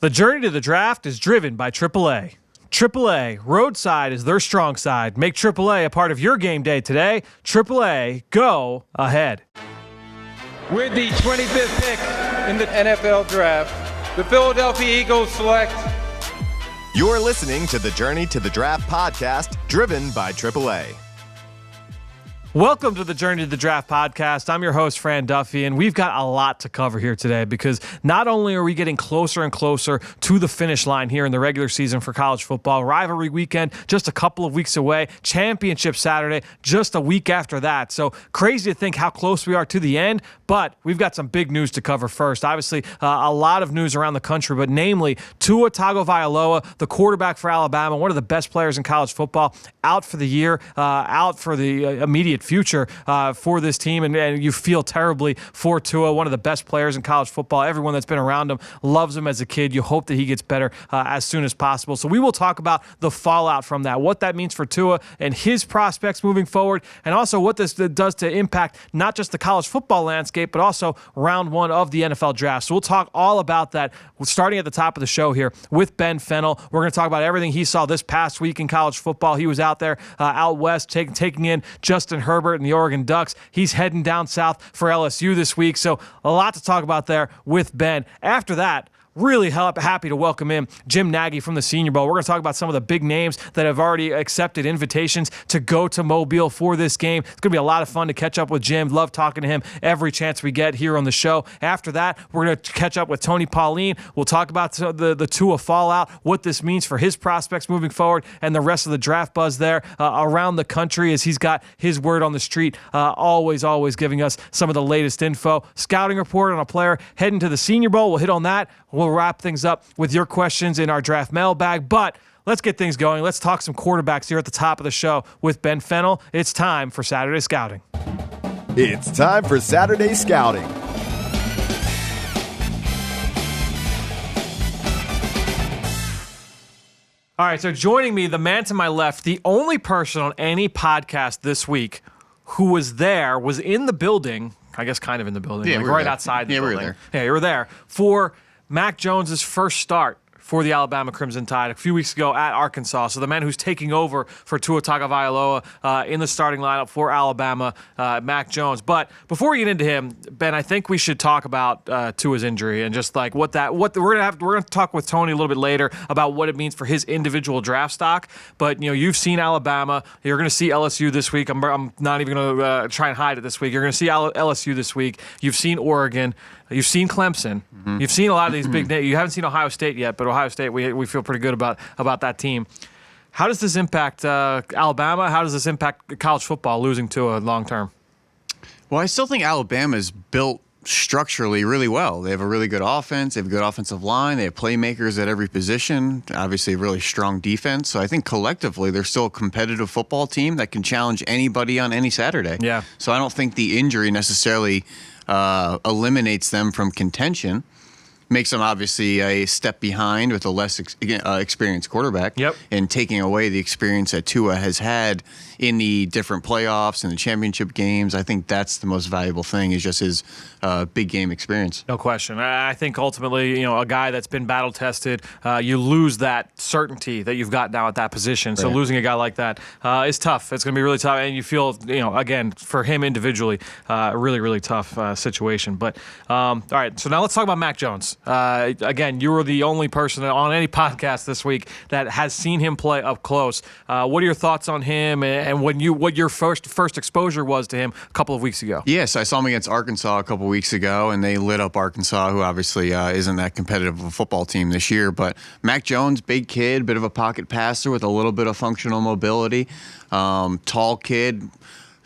The journey to the draft is driven by AAA. AAA, roadside is their strong side. Make AAA a part of your game day today. AAA, go ahead. With the 25th pick in the NFL Draft, the Philadelphia Eagles select. You're listening to the Journey to the Draft podcast, driven by AAA. Welcome to the Journey to the Draft podcast. I'm your host, Fran Duffy, and we've got a lot to cover here today because not only are we getting closer and closer to the finish line here in the regular season for college football, rivalry weekend just a couple of weeks away, championship Saturday just a week after that. So crazy to think how close we are to the end, but we've got some big news to cover first. Obviously, a lot of news around the country, but namely Tua Tagovailoa, the quarterback for Alabama, one of the best players in college football, out for the year, out for the immediate future for this team, and you feel terribly for Tua, one of the best players in college football. Everyone that's been around him loves him as a kid. You hope that he gets better as soon as possible. So we will talk about the fallout from that, what that means for Tua and his prospects moving forward, and also what this does to impact not just the college football landscape, but also round one of the NFL draft. So we'll talk all about that starting at the top of the show here with Ben Fennell. We're going to talk about everything he saw this past week in college football. He was out there out west taking in Justin Herbert and the Oregon Ducks. He's heading down south for LSU this week. So a lot to talk about there with Ben. After that, really happy to welcome in Jim Nagy from the Senior Bowl. We're going to talk about some of the big names that have already accepted invitations to go to Mobile for this game. It's going to be a lot of fun to catch up with Jim. Love talking to him every chance we get here on the show. After that, we're going to catch up with Tony Pauline. We'll talk about the Tua fallout, what this means for his prospects moving forward, and the rest of the draft buzz there around the country as he's got his word on the street, always giving us some of the latest info. Scouting report on a player heading to the Senior Bowl. We'll hit on that. We'll wrap things up with your questions in our draft mailbag, but let's get things going. Let's talk some quarterbacks here at the top of the show with Ben Fennell. It's time for Saturday Scouting. It's time for Saturday Scouting. All right, so joining me, the man to my left, the only person on any podcast this week who was there, was in the building, I guess kind of in the building, yeah, like we right there. outside the yeah, building. We were there. Yeah, you were there for Mac Jones's first start for the Alabama Crimson Tide a few weeks ago at Arkansas. So the man who's taking over for Tua Tagovailoa in the starting lineup for Alabama, Mac Jones. But before we get into him, Ben, I think we should talk about Tua's injury and just like we're gonna talk with Tony a little bit later about what it means for his individual draft stock. But you've seen Alabama, you're gonna see LSU this week. I'm not even gonna try and hide it this week. You're gonna see LSU this week. You've seen Oregon. You've seen Clemson. Mm-hmm. You've seen a lot of these big names. You haven't seen Ohio State yet, but Ohio State, we feel pretty good about that team. How does this impact Alabama? How does this impact college football, losing to a long term? Well, I still think Alabama's built structurally really well. They have a really good offense. They have a good offensive line. They have playmakers at every position. Obviously, a really strong defense. So I think collectively, they're still a competitive football team that can challenge anybody on any Saturday. Yeah. So I don't think the injury necessarily eliminates them from contention. Makes them obviously a step behind with a less experienced quarterback. Yep. And taking away the experience that Tua has had in the different playoffs and the championship games. I think that's the most valuable thing, is just his big game experience. No question. I think ultimately, a guy that's been battle tested, you lose that certainty that you've got now at that position. So losing a guy like that is tough. It's going to be really tough. And you feel, again, for him individually, a really, really tough situation. But all right, so now let's talk about Mac Jones. Again, you were the only person on any podcast this week that has seen him play up close. What are your thoughts on him, and what your first exposure was to him a couple of weeks ago? Yes, I saw him against Arkansas a couple of weeks ago, and they lit up Arkansas, who obviously isn't that competitive of a football team this year. But Mac Jones, big kid, bit of a pocket passer with a little bit of functional mobility, tall kid.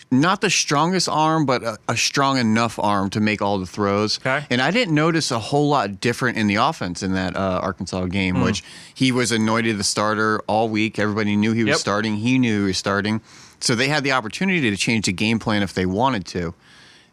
Not the strongest arm, but a strong enough arm to make all the throws. Okay. And I didn't notice a whole lot different in the offense in that Arkansas game, which he was anointed the starter all week. Everybody knew he was starting. He knew he was starting. So they had the opportunity to change the game plan if they wanted to.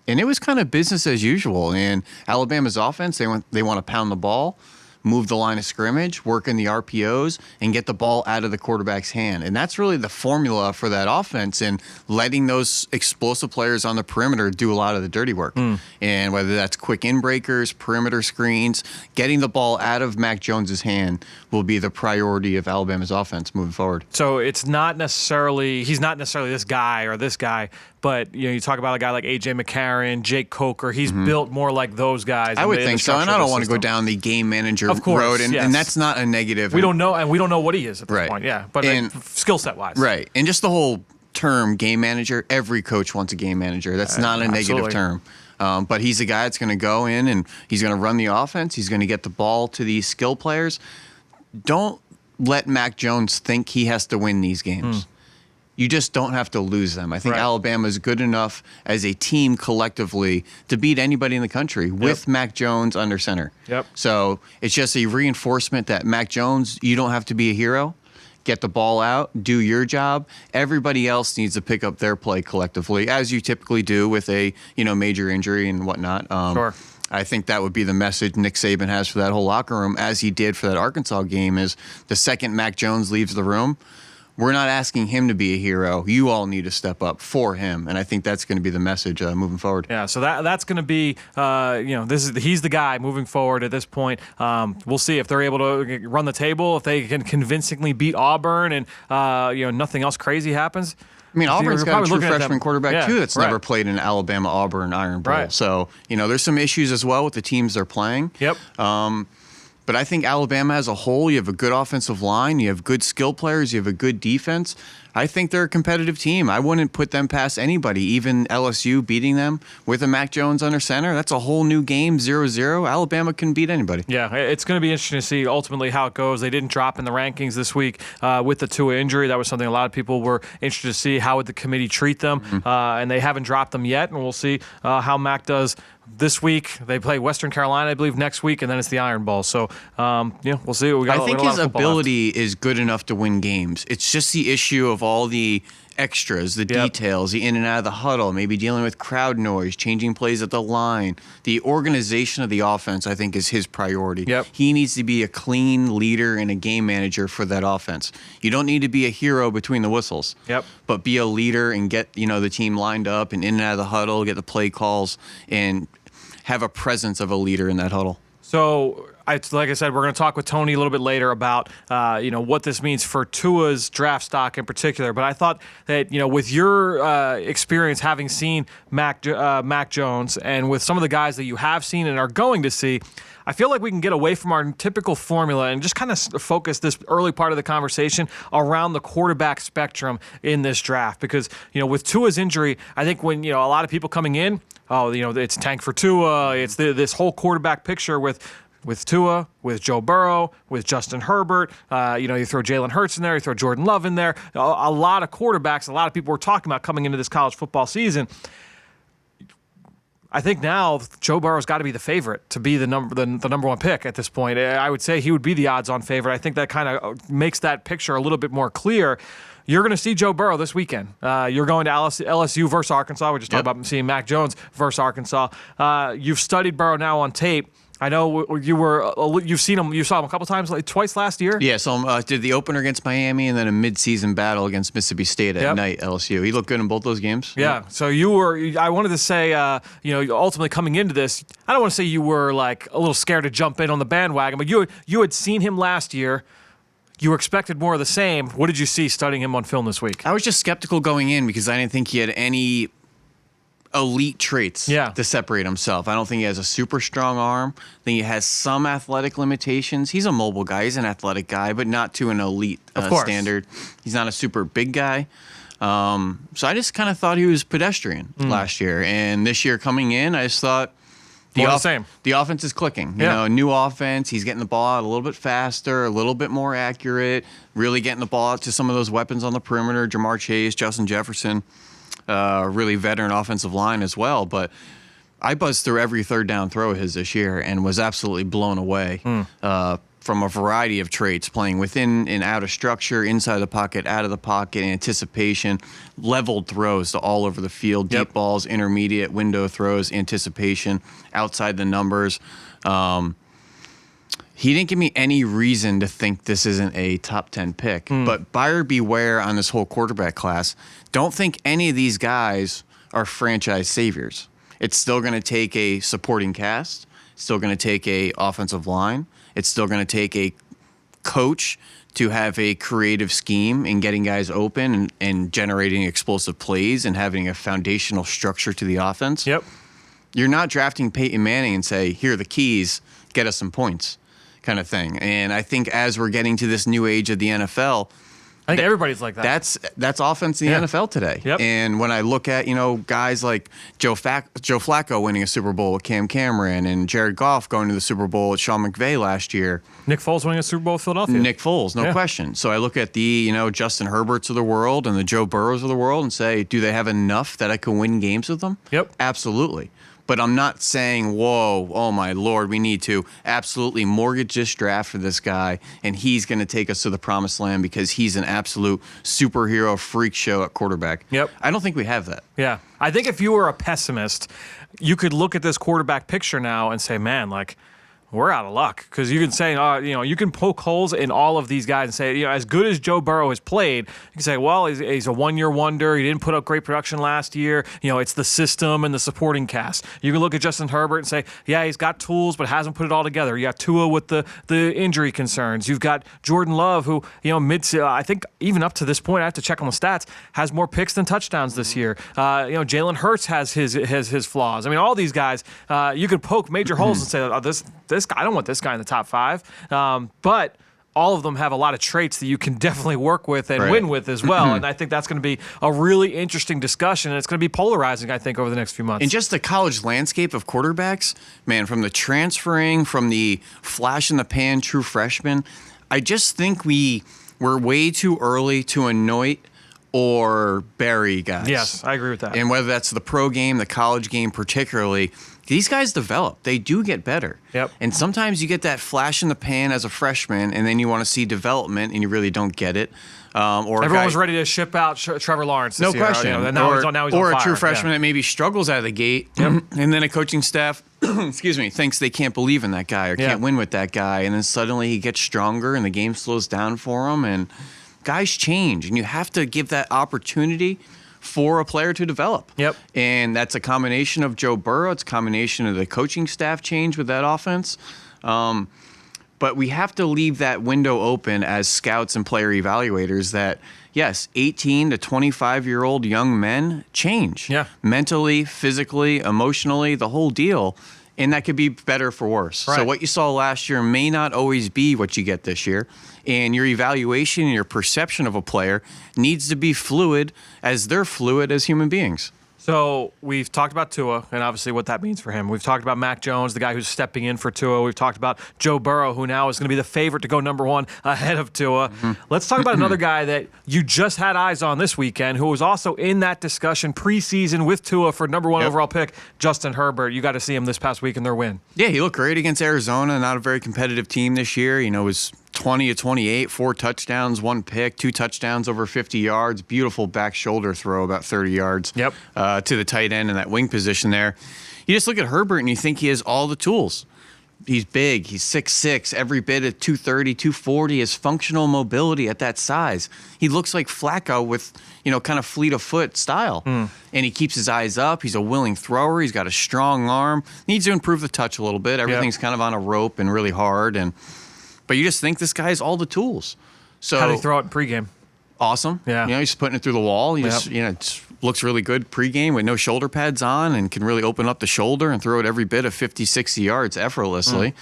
And it was kind of business as usual. And Alabama's offense, they want to pound the ball. move the line of scrimmage, work in the RPOs, and get the ball out of the quarterback's hand. And that's really the formula for that offense, and letting those explosive players on the perimeter do a lot of the dirty work. And whether that's quick in-breakers, perimeter screens, getting the ball out of Mac Jones's hand will be the priority of Alabama's offense moving forward. So he's not necessarily this guy or this guy, but you talk about a guy like A.J. McCarron, Jake Coker. He's built more like those guys. I would think so, and I don't want to go down the game manager road, and that's not a negative. We don't know what he is at this point. Yeah, but skill set wise, right? And just the whole term game manager. Every coach wants a game manager. That's not a negative term. But he's a guy that's going to go in and he's going to run the offense. He's going to get the ball to these skill players. Don't let Mac Jones think he has to win these games. You just don't have to lose them. I think Alabama is good enough as a team collectively to beat anybody in the country with Mac Jones under center. So it's just a reinforcement that Mac Jones, you don't have to be a hero. Get the ball out, do your job. Everybody else needs to pick up their play collectively, as you typically do with a major injury and whatnot. I think that would be the message Nick Saban has for that whole locker room, as he did for that Arkansas game, is the second Mac Jones leaves the room, we're not asking him to be a hero. You all need to step up for him, and I think that's going to be the message moving forward. Yeah, so that's going to be, he's the guy moving forward at this point. We'll see if they're able to run the table, if they can convincingly beat Auburn, and nothing else crazy happens. I mean, Auburn's got a true freshman quarterback, too, that's never played in Alabama-Auburn Iron Bowl. So, there's some issues as well with the teams they're playing. But I think Alabama as a whole, you have a good offensive line, you have good skill players, you have a good defense. I think they're a competitive team. I wouldn't put them past anybody, even LSU beating them with a Mac Jones under center. That's a whole new game, 0-0. Alabama can beat anybody. Yeah, it's going to be interesting to see ultimately how it goes. They didn't drop in the rankings this week with the Tua injury. That was something a lot of people were interested to see. How would the committee treat them? And they haven't dropped them yet, and we'll see how Mac does this week. They play Western Carolina, I believe, next week, and then it's the Iron Bowl. So, we'll see. I think his ability is good enough to win games. It's just the issue of all the extras, the details, the in and out of the huddle, maybe dealing with crowd noise, changing plays at the line. The organization of the offense, I think, is his priority. He needs to be a clean leader and a game manager for that offense. You don't need to be a hero between the whistles, but be a leader and get the team lined up and in and out of the huddle, get the play calls, and have a presence of a leader in that huddle. So, like I said, we're going to talk with Tony a little bit later about what this means for Tua's draft stock in particular. But I thought that with your experience having seen Mac Jones and with some of the guys that you have seen and are going to see, I feel like we can get away from our typical formula and just kind of focus this early part of the conversation around the quarterback spectrum in this draft. Because with Tua's injury, I think when a lot of people coming in, it's tank for Tua, it's this whole quarterback picture with Tua, with Joe Burrow, with Justin Herbert. You throw Jalen Hurts in there, you throw Jordan Love in there. A lot of quarterbacks, a lot of people were talking about coming into this college football season. I think now Joe Burrow's got to be the favorite to be the number one pick at this point. I would say he would be the odds-on favorite. I think that kind of makes that picture a little bit more clear. You're going to see Joe Burrow this weekend. You're going to LSU versus Arkansas. We're just talking about seeing Mac Jones versus Arkansas. You've studied Burrow now on tape. I know you've seen him. You saw him a couple times, like twice last year. Yeah, so did the opener against Miami and then a mid-season battle against Mississippi State at night. LSU. He looked good in both those games. Yeah. So you were. I wanted to say, ultimately coming into this, I don't want to say you were like a little scared to jump in on the bandwagon, but you had seen him last year. You were expected more of the same. What did you see studying him on film this week? I was just skeptical going in because I didn't think he had any elite traits to separate himself. I don't think he has a super strong arm. I think he has some athletic limitations. He's a mobile guy. He's an athletic guy, but not to an elite standard. He's not a super big guy. So I just kind of thought he was pedestrian last year. And this year coming in, I just thought the offense is clicking. You know, new offense. He's getting the ball out a little bit faster, a little bit more accurate, really getting the ball out to some of those weapons on the perimeter, Jamar Chase, Justin Jefferson. Really veteran offensive line as well. But I buzzed through every third down throw of his this year and was absolutely blown away from a variety of traits, playing within and out of structure, inside the pocket, out of the pocket, anticipation, leveled throws to all over the field, deep balls, intermediate window throws, anticipation, outside the numbers. He didn't give me any reason to think this isn't a top 10 pick. But buyer beware on this whole quarterback class. Don't think any of these guys are franchise saviors. It's still going to take a supporting cast. It's still going to take a offensive line. It's still going to take a coach to have a creative scheme in getting guys open and generating explosive plays and having a foundational structure to the offense. Yep. You're not drafting Peyton Manning and say, here are the keys, get us some points kind of thing. And I think as we're getting to this new age of the NFL, I think everybody's like that. That's offense in the NFL today. Yep. And when I look at, guys like Joe Flacco winning a Super Bowl with Cam Cameron and Jared Goff going to the Super Bowl with Sean McVay last year. Nick Foles winning a Super Bowl with Philadelphia. Nick Foles, no question. So I look at the, Justin Herberts of the world and the Joe Burrows of the world and say, do they have enough that I can win games with them? Yep. Absolutely. But I'm not saying, whoa, oh my Lord, we need to absolutely mortgage this draft for this guy, and he's going to take us to the promised land because he's an absolute superhero freak show at quarterback. Yep. I don't think we have that. Yeah. I think if you were a pessimist, you could look at this quarterback picture now and say, man, we're out of luck, because you can say, you can poke holes in all of these guys and say, as good as Joe Burrow has played, you can say, well, he's a one-year wonder. He didn't put up great production last year. It's the system and the supporting cast. You can look at Justin Herbert and say, yeah, he's got tools, but hasn't put it all together. You got Tua with the injury concerns. You've got Jordan Love, who, I think even up to this point, I have to check on the stats, has more picks than touchdowns this year. Jalen Hurts has his flaws. I mean, all these guys, you could poke major holes and say, oh, this guy, I don't want this guy in the top 5. But all of them have a lot of traits that you can definitely work with and win with as well. And I think that's going to be a really interesting discussion, and it's going to be polarizing, I think, over the next few months. And just the college landscape of quarterbacks, man, from the transferring, from the flash-in-the-pan true freshman, I just think we're way too early to anoint or bury guys. Yes, I agree with that. And whether that's the pro game, the college game particularly, these guys develop. They do get better. Yep. And sometimes you get that flash in the pan as a freshman, and then you want to see development, and you really don't get it. Everyone was ready to ship out Trevor Lawrence this no year. Question. Now he's on or fire. A true freshman that maybe struggles out of the gate, and then a coaching staff, thinks they can't believe in that guy or can't win with that guy, and then suddenly he gets stronger, and the game slows down for him, and guys change, and you have to give that opportunity for a player to develop. Yep. And that's a combination of Joe Burrow. It's a combination of the coaching staff change with that offense. But we have to leave that window open as scouts and player evaluators that, yes, 18 to 25-year-old young men change. Yeah. Mentally, physically, emotionally, the whole deal. And that could be better for worse. Right. So what you saw last year may not always be what you get this year. And your evaluation and your perception of a player needs to be fluid as they're fluid as human beings. So we've talked about Tua and obviously what that means for him. We've talked about Mac Jones, the guy who's stepping in for Tua. We've talked about Joe Burrow, who now is going to be the favorite to go number 1 ahead of Tua. Let's talk about another guy that you just had eyes on this weekend, who was also in that discussion preseason with Tua for number 1 overall pick, Justin Herbert. You got to see him this past week in their win. Yeah, he looked great against Arizona. Not a very competitive team this year. It was 20 of 28, 4 touchdowns, 1 pick, 2 touchdowns over 50 yards. Beautiful back shoulder throw about 30 yards to the tight end in that wing position there. You just look at Herbert and you think he has all the tools. He's big. He's 6'6", every bit at 230, 240. His functional mobility at that size. He looks like Flacco with, kind of fleet of foot style. And he keeps his eyes up. He's a willing thrower. He's got a strong arm. Needs to improve the touch a little bit. Everything's kind of on a rope and really hard. But you just think this guy has all the tools. So how did he throw it in pregame? Awesome. Yeah. He's putting it through the wall. It looks really good pregame with no shoulder pads on and can really open up the shoulder and throw it every bit of 50, 60 yards effortlessly.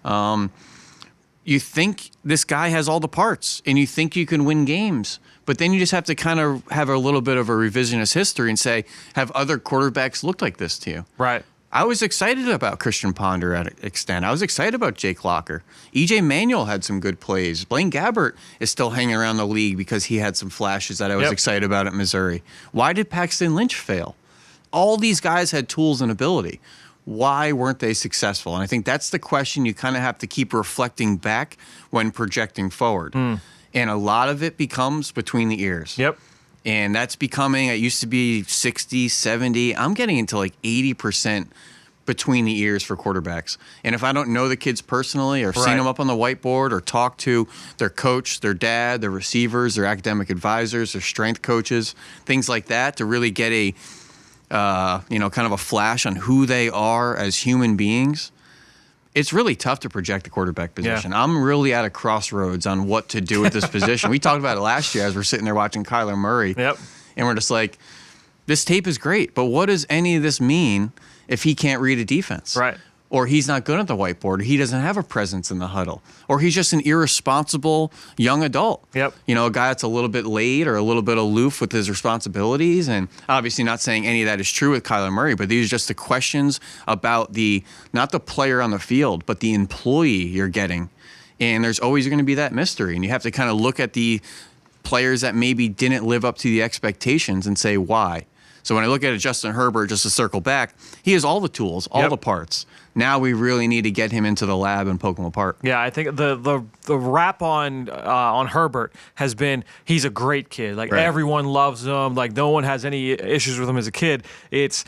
You think this guy has all the parts and you think you can win games. But then you just have to kind of have a little bit of a revisionist history and say, have other quarterbacks looked like this to you? Right. I was excited about Christian Ponder at an extent. I was excited about Jake Locker. E.J. Manuel had some good plays. Blaine Gabbert is still hanging around the league because he had some flashes that I was excited about at Missouri. Why did Paxton Lynch fail? All these guys had tools and ability. Why weren't they successful? And I think that's the question you kind of have to keep reflecting back when projecting forward. And a lot of it becomes between the ears. Yep. And that's becoming, it used to be 60, 70. I'm getting into like 80% between the ears for quarterbacks. And if I don't know the kids personally or seen them up on the whiteboard or talked to their coach, their dad, their receivers, their academic advisors, their strength coaches, things like that, to really get a kind of a flash on who they are as human beings, it's really tough to project the quarterback position. Yeah. I'm really at a crossroads on what to do with this position. We talked about it last year as we're sitting there watching Kyler Murray. Yep. And we're just like, this tape is great, but what does any of this mean if he can't read a defense? Right. Or he's not good at the whiteboard, or he doesn't have a presence in the huddle, or he's just an irresponsible young adult. Yep. A guy that's a little bit late or a little bit aloof with his responsibilities. And obviously not saying any of that is true with Kyler Murray, but these are just the questions about not the player on the field, but the employee you're getting. And there's always going to be that mystery. And you have to kind of look at the players that maybe didn't live up to the expectations and say why. So when I look at Justin Herbert, just to circle back, he has all the tools, all the parts. Now we really need to get him into the lab and poke him apart. Yeah, I think the rap on Herbert has been he's a great kid. Like everyone loves him. Like no one has any issues with him as a kid. It's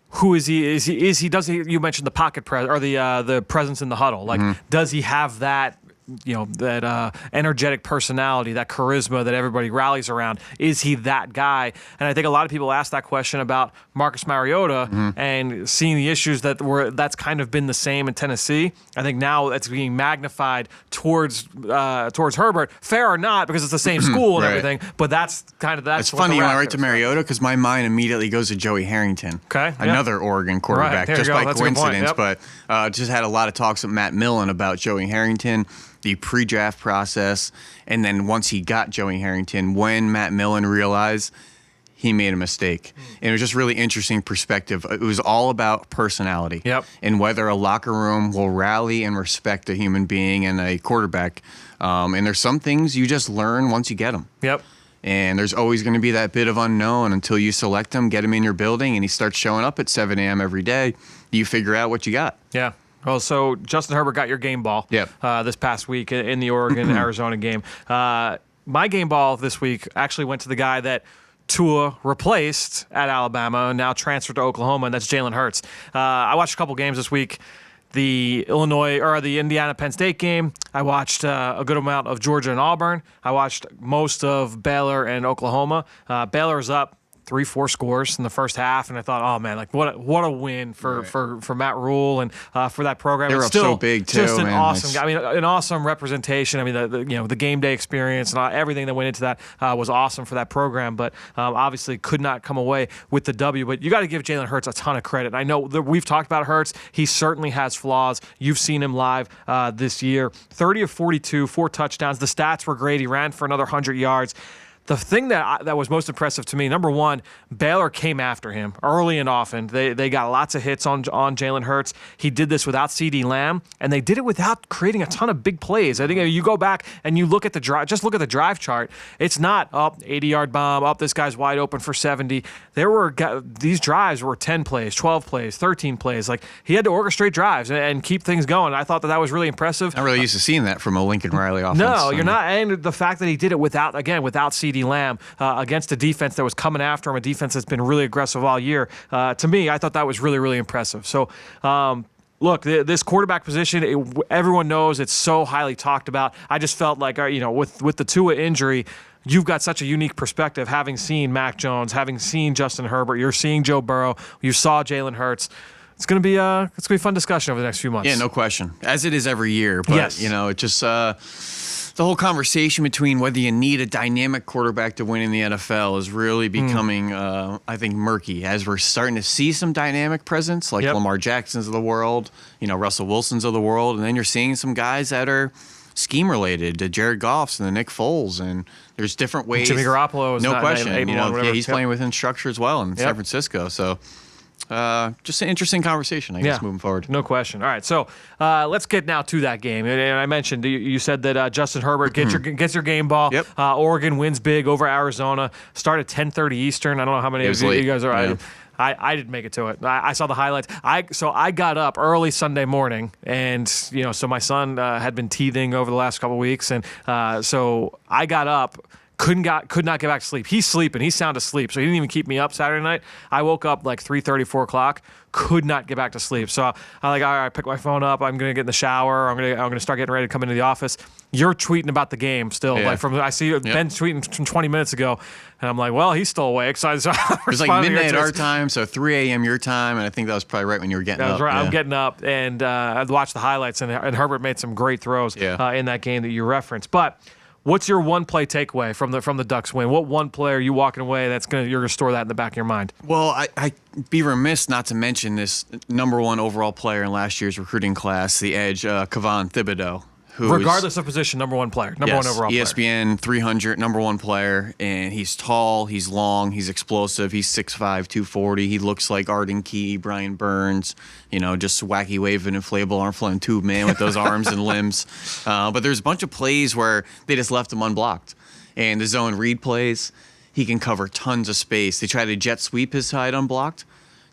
who is he? Is he? Does he? You mentioned the pocket the presence in the huddle. Like does he have that? That energetic personality, that charisma that everybody rallies around. Is he that guy? And I think a lot of people ask that question about Marcus Mariota and seeing the issues that's kind of been the same in Tennessee. I think now it's being magnified towards Herbert. Fair or not, because it's the same school and everything. But that's It's funny you went right to Mariota because my mind immediately goes to Joey Harrington, another Oregon quarterback, just by coincidence. But just had a lot of talks with Matt Millen about Joey Harrington, the pre-draft process, and then once he got Joey Harrington, when Matt Millen realized he made a mistake. And it was just really interesting perspective. It was all about personality and whether a locker room will rally and respect a human being and a quarterback. And there's some things you just learn once you get them. Yep. And there's always going to be that bit of unknown until you select him, get him in your building, and he starts showing up at 7 a.m. every day. You figure out what you got. Yeah. Well, so Justin Herbert got your game ball this past week in the Oregon-Arizona game. My game ball this week actually went to the guy that Tua replaced at Alabama and now transferred to Oklahoma, and that's Jalen Hurts. I watched a couple games this week. The Indiana-Penn State game. I watched a good amount of Georgia and Auburn. I watched most of Baylor and Oklahoma. Baylor's up 3-4 scores in the first half, and I thought, oh man, like what a win for Matt Rule and for that program. They were up so big too. Just an awesome, I mean, an awesome representation. I mean, the game day experience and everything that went into that was awesome for that program. But obviously, could not come away with the W. But you got to give Jalen Hurts a ton of credit. I know that we've talked about Hurts. He certainly has flaws. You've seen him live this year. 30 of 42, 4 touchdowns. The stats were great. He ran for another 100 yards. The thing that was most impressive to me, number one, Baylor came after him early and often. They got lots of hits on Jalen Hurts. He did this without CeeDee Lamb, and they did it without creating a ton of big plays. I think if you go back and you look at the drive, just look at the drive chart. It's not 80-yard bomb, this guy's wide open for 70. These drives were 10 plays, 12 plays, 13 plays. Like he had to orchestrate drives and keep things going. I thought that was really impressive. Not really used to seeing that from a Lincoln Riley offense. No, you're not. And the fact that he did it without CeeDee Lamb against a defense that was coming after him, a defense that's been really aggressive all year. To me, I thought that was really, really impressive. So, look, this quarterback position, everyone knows it's so highly talked about. I just felt like, with the Tua injury, you've got such a unique perspective, having seen Mac Jones, having seen Justin Herbert, you're seeing Joe Burrow, you saw Jalen Hurts. It's gonna be a fun discussion over the next few months. Yeah, no question, as it is every year. But it just the whole conversation between whether you need a dynamic quarterback to win in the NFL is really becoming, I think, murky as we're starting to see some dynamic presence like Lamar Jacksons of the world, Russell Wilsons of the world, and then you're seeing some guys that are scheme related, the Jared Goffs and the Nick Foles, and there's different ways. Jimmy Garoppolo is no not question. 81, he's playing within structure as well in San Francisco. So. Just an interesting conversation, I guess, moving forward. No question. All right, so let's get now to that game. And I mentioned, you said that Justin Herbert gets your game ball. Yep. Oregon wins big over Arizona. Start at 10:30 Eastern. I don't know how many of you guys are. Yeah. I didn't make it to it. I saw the highlights. So I got up early Sunday morning, and so my son had been teething over the last couple of weeks, and so I got up, could not get back to sleep. He's sleeping. He's sound asleep, so he didn't even keep me up Saturday night. I woke up like 3:30, 4 o'clock. Could not get back to sleep. So I'm like, all right, I pick my phone up. I'm gonna get in the shower. I'm gonna start getting ready to come into the office. You're tweeting about the game still. Yeah. Like I see Ben tweeting from 20 minutes ago, and I'm like, well, he's still awake. So it was like midnight our time, so 3 a.m. your time, and I think that was probably right when you were getting up. That's right. Yeah. I'm getting up, and I'd watch the highlights, and Herbert made some great throws in that game that you referenced. But what's your one play takeaway from the Ducks win? What one play are you walking away you're gonna store that in the back of your mind? Well, I'd be remiss not to mention this number one overall player in last year's recruiting class, the edge, Kayvon Thibodeau. Regardless of position, number one player, number one overall player. ESPN 300, number one player, and he's tall, he's long, he's explosive, he's 6'5", 240. He looks like Arden Key, Brian Burns, just wacky waving inflatable arm flailing tube man with those arms and limbs. But there's a bunch of plays where they just left him unblocked. And the zone read plays, he can cover tons of space. They try to jet sweep his side unblocked.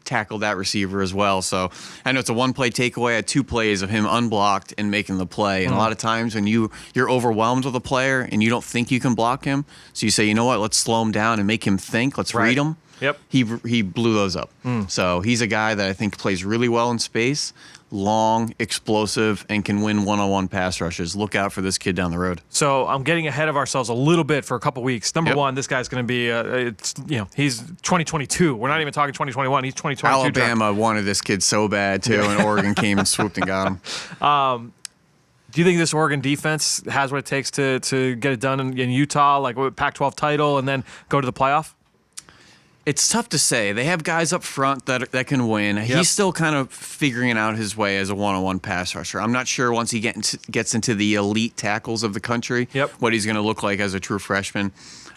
Tackle that receiver as well. So I know it's a one-play takeaway. I had 2 plays of him unblocked and making the play. And a lot of times when you're overwhelmed with a player and you don't think you can block him, so you say, you know what, let's slow him down and make him think. Let's read him. Yep. He blew those up. So he's a guy that I think plays really well in space, long, explosive, and can win one-on-one pass rushes. Look out for this kid down the road. So I'm getting ahead of ourselves a little bit for a couple weeks. Number one, this guy's going to be, he's 2022. We're not even talking 2021. He's 2022. Alabama wanted this kid so bad, too, and Oregon came and swooped and got him. Do you think this Oregon defense has what it takes to get it done in Utah, like with Pac-12 title, and then go to the playoff? It's tough to say. They have guys up front that can win. Yep. He's still kind of figuring out his way as a one-on-one pass rusher. I'm not sure once he gets into the elite tackles of the country what he's going to look like as a true freshman.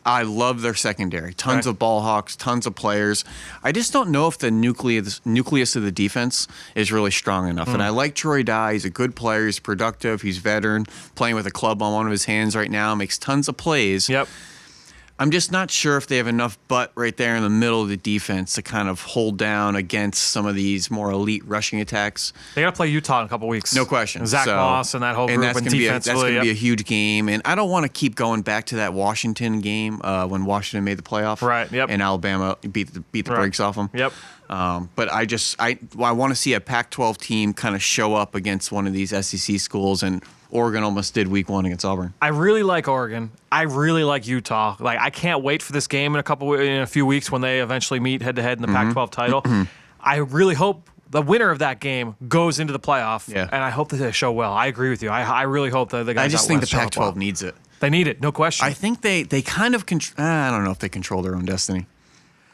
I love their secondary. Tons of ball hawks, tons of players. I just don't know if the nucleus of the defense is really strong enough. And I like Troy Dye. He's a good player. He's productive. He's veteran. Playing with a club on one of his hands right now. Makes tons of plays. Yep. I'm just not sure if they have enough butt right there in the middle of the defense to kind of hold down against some of these more elite rushing attacks. They got to play Utah in a couple weeks. No question. Zach Moss and that whole group. That's going to be a huge game. And I don't want to keep going back to that Washington game when Washington made the playoff. Right, yep. And Alabama beat the brakes off them. Yep. But I want to see a Pac-12 team kind of show up against one of these SEC schools, and Oregon almost did week 1 against Auburn. I really like Oregon. I really like Utah. Like, I can't wait for this game in a few weeks when they eventually meet head-to-head in the Pac-12 title. I really hope the winner of that game goes into the playoff, and I hope that they show well. I agree with you. I really hope that the guys. I just think the Pac-12 needs it. They need it, no question. I think they kind of I don't know if they control their own destiny.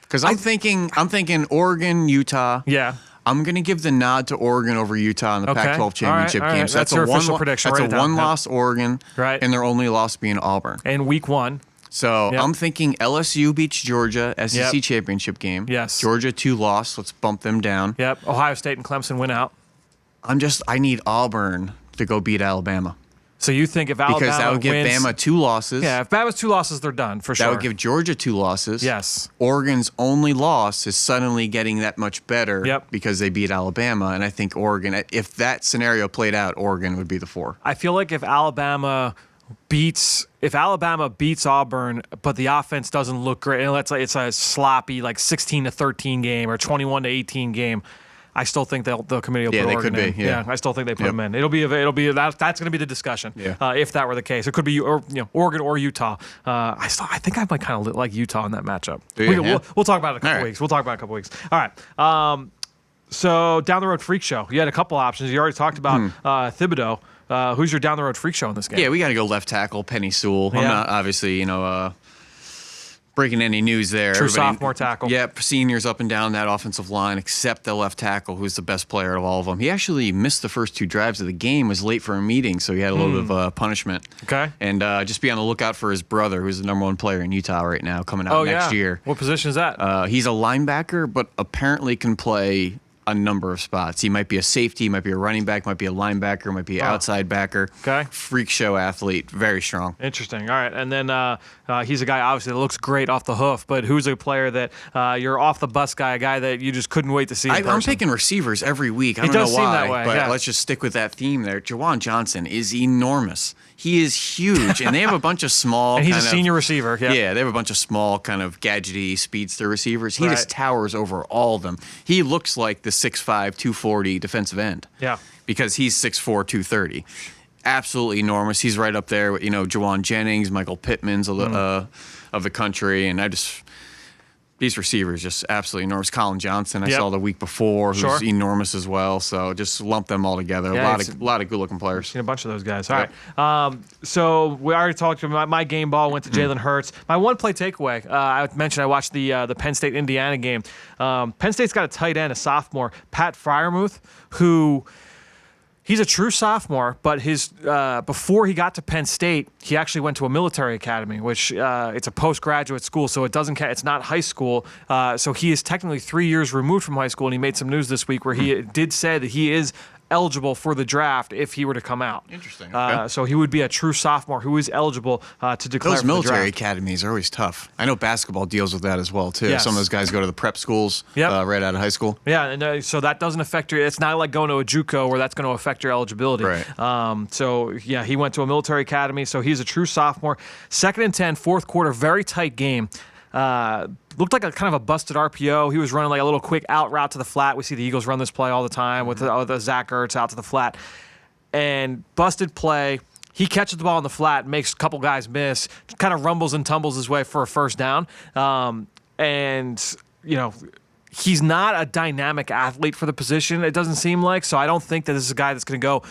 Because I'm thinking Oregon, Utah. Yeah. I'm going to give the nod to Oregon over Utah in the Pac-12 championship all right. game. So that's your official prediction. That's a one-loss Oregon, right? And their only loss being Auburn. And week 1. So I'm thinking LSU beats Georgia, SEC championship game. Yes. Georgia 2-loss. Let's bump them down. Yep. Ohio State and Clemson win out. I need Auburn to go beat Alabama. So you think if Alabama because that would give wins, Bama 2 losses. Yeah, if Bama's 2 losses, they're done for sure. That would give Georgia 2 losses. Yes. Oregon's only loss is suddenly getting that much better because they beat Alabama. And I think Oregon, if that scenario played out, Oregon would be the 4. I feel like if Alabama beats Auburn, but the offense doesn't look great, and let's say it's a sloppy like 16-13 game or 21-18 game, I still think the committee will put Oregon in. Yeah, I still think they put them in. It'll be that's going to be the discussion. If that were the case, it could be Oregon or Utah. I think I might kind of like Utah in that matchup. We'll talk about it in a couple weeks. We'll talk about it in a couple weeks. All right. So down the road freak show. You had a couple options. You already talked about Thibodeau. Who's your down the road freak show in this game? Yeah, we got to go left tackle, Penny Sewell. I'm not obviously breaking any news there. True sophomore tackle. Yep, seniors up and down that offensive line, except the left tackle, who's the best player of all of them. He actually missed the first 2 drives of the game, was late for a meeting, so he had a little bit of punishment. Okay. And just be on the lookout for his brother, who's the number 1 player in Utah right now, coming out next year. What position is that? He's a linebacker, but apparently can play a number of spots. He might be a safety, might be a running back, might be a linebacker, might be an outside backer. Okay. Freak show athlete, very strong. Interesting. All right. And then he's a guy, obviously, that looks great off the hoof, but who's a player that you're off the bus guy, a guy that you just couldn't wait to see in person? I'm picking receivers every week. I don't know why, seem that way, but let's just stick with that theme there. Jawan Johnson is enormous. He is huge, and they have a bunch of small. And he's a senior receiver. Yep. Yeah, they have a bunch of small, kind of gadgety speedster receivers. He Right. just towers over all of them. He looks like the 6'5", 240 defensive end. Yeah. Because he's 6'4", 230. Absolutely enormous. He's right up there with, Jawan Jennings, Michael Pittman's of the country, and these receivers just absolutely enormous. Colin Johnson, I saw the week before, who's enormous as well. So just lump them all together. Yeah, a lot of good-looking players. Seen a bunch of those guys. All right. So we already talked about my game ball went to Jalen Hurts. My one-play takeaway, I mentioned I watched the Penn State-Indiana game. Penn State's got a tight end, a sophomore, Pat Freiermuth, who... He's a true sophomore, but his before he got to Penn State, he actually went to a military academy, which it's a postgraduate school, so it's not high school. So he is technically 3 years removed from high school, and he made some news this week where he did say that he is eligible for the draft if he were to come out. Interesting. Okay. So he would be a true sophomore who is eligible to declare Those for the military draft. academies are always tough. I know basketball deals with that as well, too. Yes. Some of those guys go to the prep schools right out of high school. Yeah, and so that doesn't affect your. It's not like going to a JUCO where that's going to affect your eligibility. Right. So yeah, he went to a military academy, so he's a true sophomore. 2nd and 10, fourth quarter, very tight game. Looked like a kind of a busted RPO. He was running like a little quick out route to the flat. We see the Eagles run this play all the time with the Zach Ertz out to the flat. And busted play. He catches the ball in the flat, makes a couple guys miss, kind of rumbles and tumbles his way for a first down. He's not a dynamic athlete for the position, it doesn't seem like. So I don't think that this is a guy that's going to go,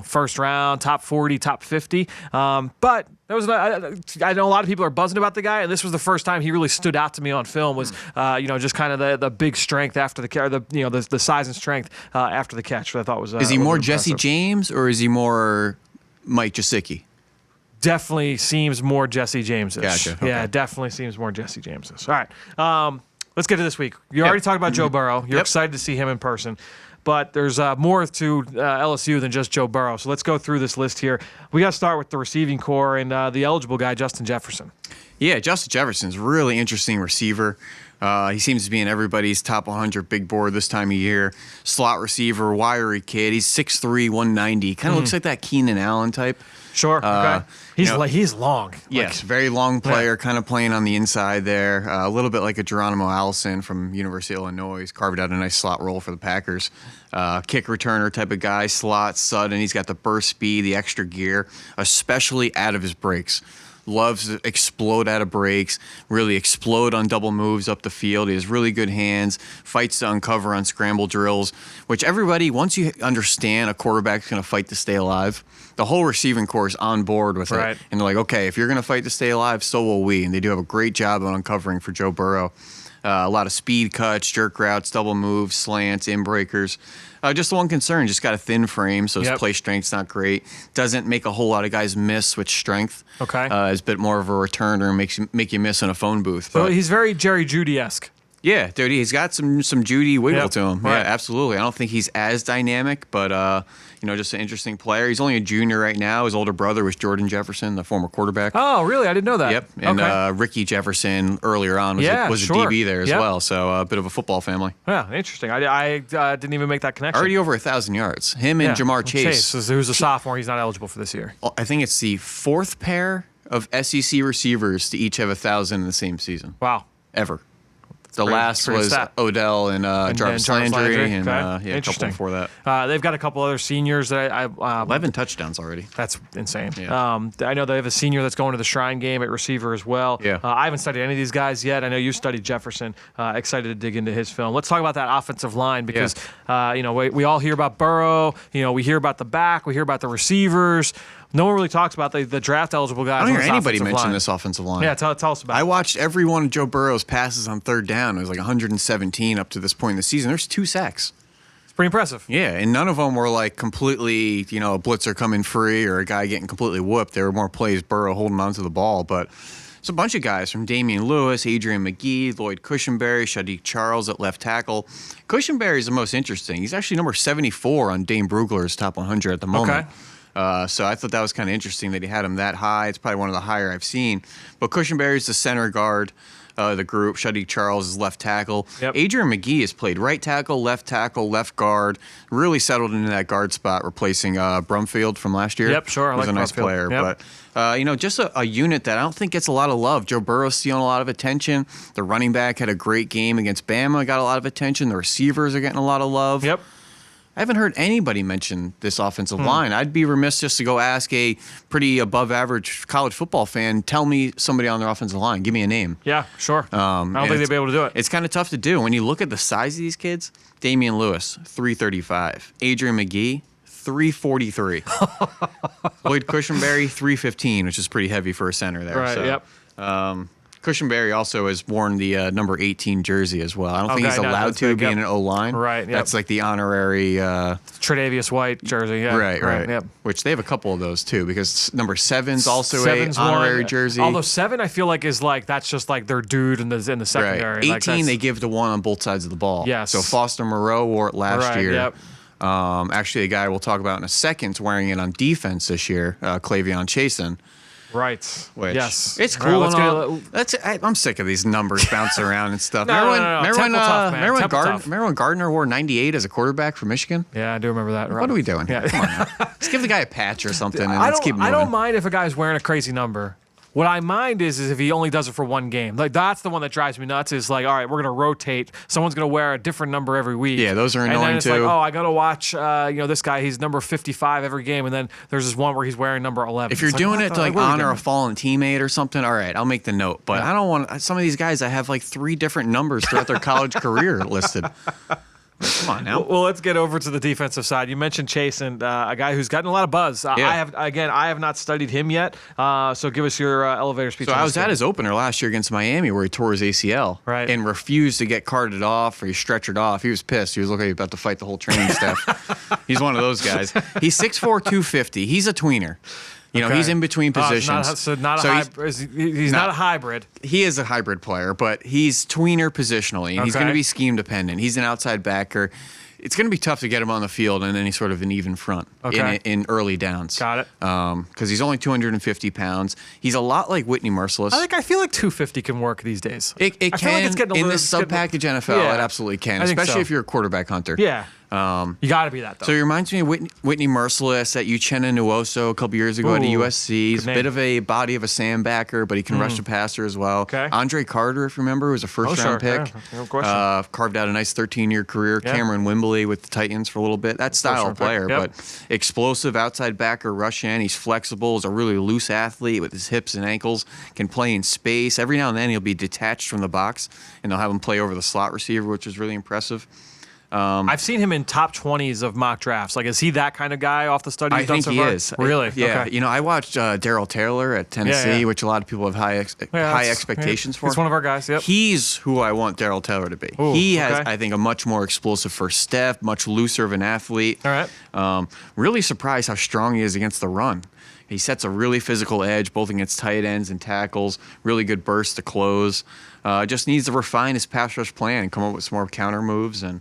first round, top 40, top 50. But there was I know a lot of people are buzzing about the guy, and this was the first time he really stood out to me on film. Was just kind of the big strength after the catch, the size and strength after the catch. Which I thought was. Is he more impressive. Jesse James or is he more Mike Gesicki? Definitely seems more Jesse James-ish. Gotcha. Okay. Yeah, definitely seems more Jesse James-ish. All right. Let's get to this week. You already talked about Joe Burrow. You're excited to see him in person. But there's more to LSU than just Joe Burrow. So let's go through this list here. We got to start with the receiving core and the eligible guy, Justin Jefferson. Yeah, Justin Jefferson's a really interesting receiver. He seems to be in everybody's top 100 big board this time of year. Slot receiver, wiry kid. He's 6'3", 190. Kind of looks like that Keenan Allen type. Sure. Okay. He's long. Yes, very long player, kind of playing on the inside there. A little bit like a Geronimo Allison from University of Illinois. He's carved out a nice slot role for the Packers. Kick returner type of guy, slot, sudden. He's got the burst speed, the extra gear, especially out of his breaks. Loves to explode out of breaks, really explode on double moves up the field. He has really good hands, fights to uncover on scramble drills, which everybody, once you understand a quarterback's going to fight to stay alive, the whole receiving corps is on board with it. And they're like, okay, if you're going to fight to stay alive, so will we. And they do have a great job of uncovering for Joe Burrow. A lot of speed cuts, jerk routes, double moves, slants, in breakers. Just the one concern, just got a thin frame, so his play strength's not great. Doesn't make a whole lot of guys miss with strength. Okay. Is a bit more of a returner and make you miss in a phone booth. So he's very Jerry Jeudy-esque. Yeah, dude, he's got some Judy wiggle Yep. to him. Right. Yeah, absolutely. I don't think he's as dynamic, but just an interesting player. He's only a junior right now. His older brother was Jordan Jefferson, the former quarterback. Oh, really? I didn't know that. Yep. And Ricky Jefferson earlier on was a DB there as well. So a bit of a football family. Yeah, interesting. I didn't even make that connection. Already over 1,000 yards. Him and Jamar Chase. Who's a sophomore. He's not eligible for this year. I think it's the fourth pair of SEC receivers to each have 1,000 in the same season. Wow. Ever. The last was Odell and Jarvis Landry, and a couple before that. They've got a couple other seniors that 11 touchdowns already. That's insane. Yeah. I know they have a senior that's going to the Shrine game at receiver as well. Yeah. I haven't studied any of these guys yet. I know you studied Jefferson. Excited to dig into his film. Let's talk about that offensive line because we all hear about Burrow. We hear about the back. We hear about the receivers. No one really talks about the draft eligible guys. I don't hear anybody mention mention this offensive line. Yeah, tell us about it. I watched every one of Joe Burrow's passes on third down. It was like 117 up to this point in the season. There's 2 sacks. It's pretty impressive. Yeah, and none of them were like completely, a blitzer coming free or a guy getting completely whooped. There were more plays Burrow holding onto the ball, but it's a bunch of guys from Damian Lewis, Adrian McGee, Lloyd Cushenberry, Shadiq Charles at left tackle. Cushenberry is the most interesting. He's actually number 74 on Dane Brugler's top 100 at the moment. Okay. So I thought that was kind of interesting that he had him that high. It's probably one of the higher I've seen. But Cushenberry's the center guard. the group. Shadi Charles is left tackle. Yep. Adrian McGee has played right tackle, left guard. Really settled into that guard spot, replacing Brumfield from last year. Yep, sure. I He was like a nice Brumfield. player. Yep. But, just a unit that I don't think gets a lot of love. Joe Burrow's stealing a lot of attention. The running back had a great game against Bama, got a lot of attention. The receivers are getting a lot of love. Yep. I haven't heard anybody mention this offensive line. I'd be remiss just to go ask a pretty above-average college football fan, tell me somebody on their offensive line. Give me a name. Yeah, sure. I don't think they'd be able to do it. It's kind of tough to do. When you look at the size of these kids, Damian Lewis, 335. Adrian McGee, 343. Lloyd Cushenberry, 315, which is pretty heavy for a center there. Right, so, yep. Cushenberry also has worn the number 18 jersey as well. I don't think he's allowed to be in an O-line. Right, yep. That's like the honorary... Tre'Davious White jersey, yeah. Right. Yep. Which they have a couple of those too, because number 7's also Seven's a honorary one. jersey. Although 7, I feel like is like that's just like their dude in the secondary. Right. Like 18 they give to one on both sides of the ball. Yes. So Foster Moreau wore it last year. Yep. Actually, a guy we'll talk about in a second is wearing it on defense this year, Clavion Chasen. Right. Which Yes. it's All right, cool. let's get I'm sick of these numbers bouncing around and stuff. No. Temple tough, man. Temple tough. Remember when Gardner wore 98 as a quarterback for Michigan? Yeah, I do remember that. What are we doing? Yeah. Come on now. Let's give the guy a patch or something and I let's keep moving. I don't mind if a guy's wearing a crazy number. What I mind is if he only does it for one game. Like that's the one that drives me nuts. Is like, all right, we're gonna rotate. Someone's gonna wear a different number every week. Yeah, those are and annoying then it's too. like, oh, I gotta watch. This guy, he's number 55 every game, and then there's this one where he's wearing number 11. If you're doing it to like honor a fallen teammate or something, all right, I'll make the note. But I don't want some of these guys that have like 3 different numbers throughout their college career listed. Come on now. Well, let's get over to the defensive side. You mentioned Chase and a guy who's gotten a lot of buzz. Yeah. I have not studied him yet. So give us your elevator speech. So on I this was at game. his opener last year against Miami where he tore his ACL Right. and refused to get carted off or he stretchered off. He was pissed. He was looking like he was about to fight the whole training staff. He's one of those guys. He's 6'4", 250. He's a tweener. Okay. He's in between positions. He's not a hybrid. He is a hybrid player, but he's tweener positionally, and he's Okay. going to be scheme dependent. He's an outside backer. It's going to be tough to get him on the field in any sort of an even front in early downs. Got it. Because he's only 250 pounds. He's a lot like Whitney Merciless. I feel like 250 can work these days. It I can feel like it's getting a in little, this sub-package NFL. Yeah. It absolutely can, I think especially so. if you're a quarterback hunter. Yeah. You got to be that though. So he reminds me of Whitney Merciless at Uchenna Nuoso a couple years ago at USC. He's a bit of a body of a sandbacker, but he can rush the passer as well. Okay. Andre Carter, if you remember, was a first-round pick. Yeah, no question. Carved out a nice 13-year career. Yeah. Cameron Wimbley with the Titans for a little bit. That style of First-round pick. player, Yep. but explosive outside backer, rush in. He's flexible. He's a really loose athlete with his hips and ankles. Can play in space. Every now and then he'll be detached from the box, and they'll have him play over the slot receiver, which is really impressive. I've seen him in top 20s of mock drafts. Like, is he that kind of guy off the study I you've done think so he far? is. Really? Yeah. Okay. I watched Darryl Taylor at Tennessee, which a lot of people have high expectations for. He's one of our guys. Yep. He's who I want Darryl Taylor to be. Ooh, he has, okay. I think, a much more explosive first step, much looser of an athlete. All right. Really surprised how strong he is against the run. He sets a really physical edge, both against tight ends and tackles. Really good burst to close. Just needs to refine his pass rush plan and come up with some more counter moves and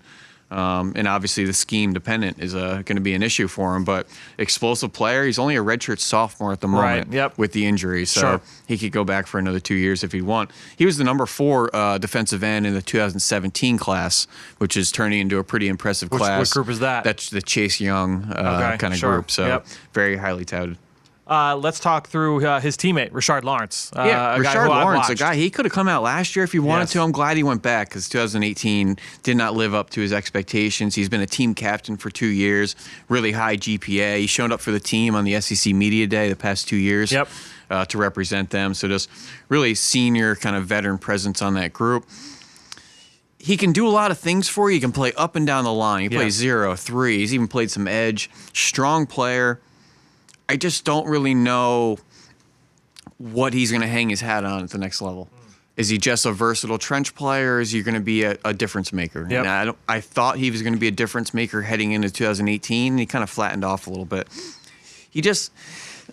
obviously the scheme dependent is going to be an issue for him. But explosive player. He's only a redshirt sophomore at the moment with the injury, so he could go back for another 2 years if he'd want. He was the number 4 defensive end in the 2017 class, which is turning into a pretty impressive class. What group is that? That's the Chase Young kind of group. So very highly touted. Let's talk through his teammate, Rashard Lawrence. Rashard Lawrence, a guy, he could have come out last year if he wanted to. I'm glad he went back because 2018 did not live up to his expectations. He's been a team captain for 2 years, really high GPA. He showed up for the team on the SEC Media Day the past 2 years to represent them. So just really senior kind of veteran presence on that group. He can do a lot of things for you. He can play up and down the line. He plays 0, 3. He's even played some edge. Strong player. I just don't really know what he's going to hang his hat on at the next level. Is he just a versatile trench player, or is he going to be a difference maker? Yep. And I thought he was going to be a difference maker heading into 2018, and he kind of flattened off a little bit. He just,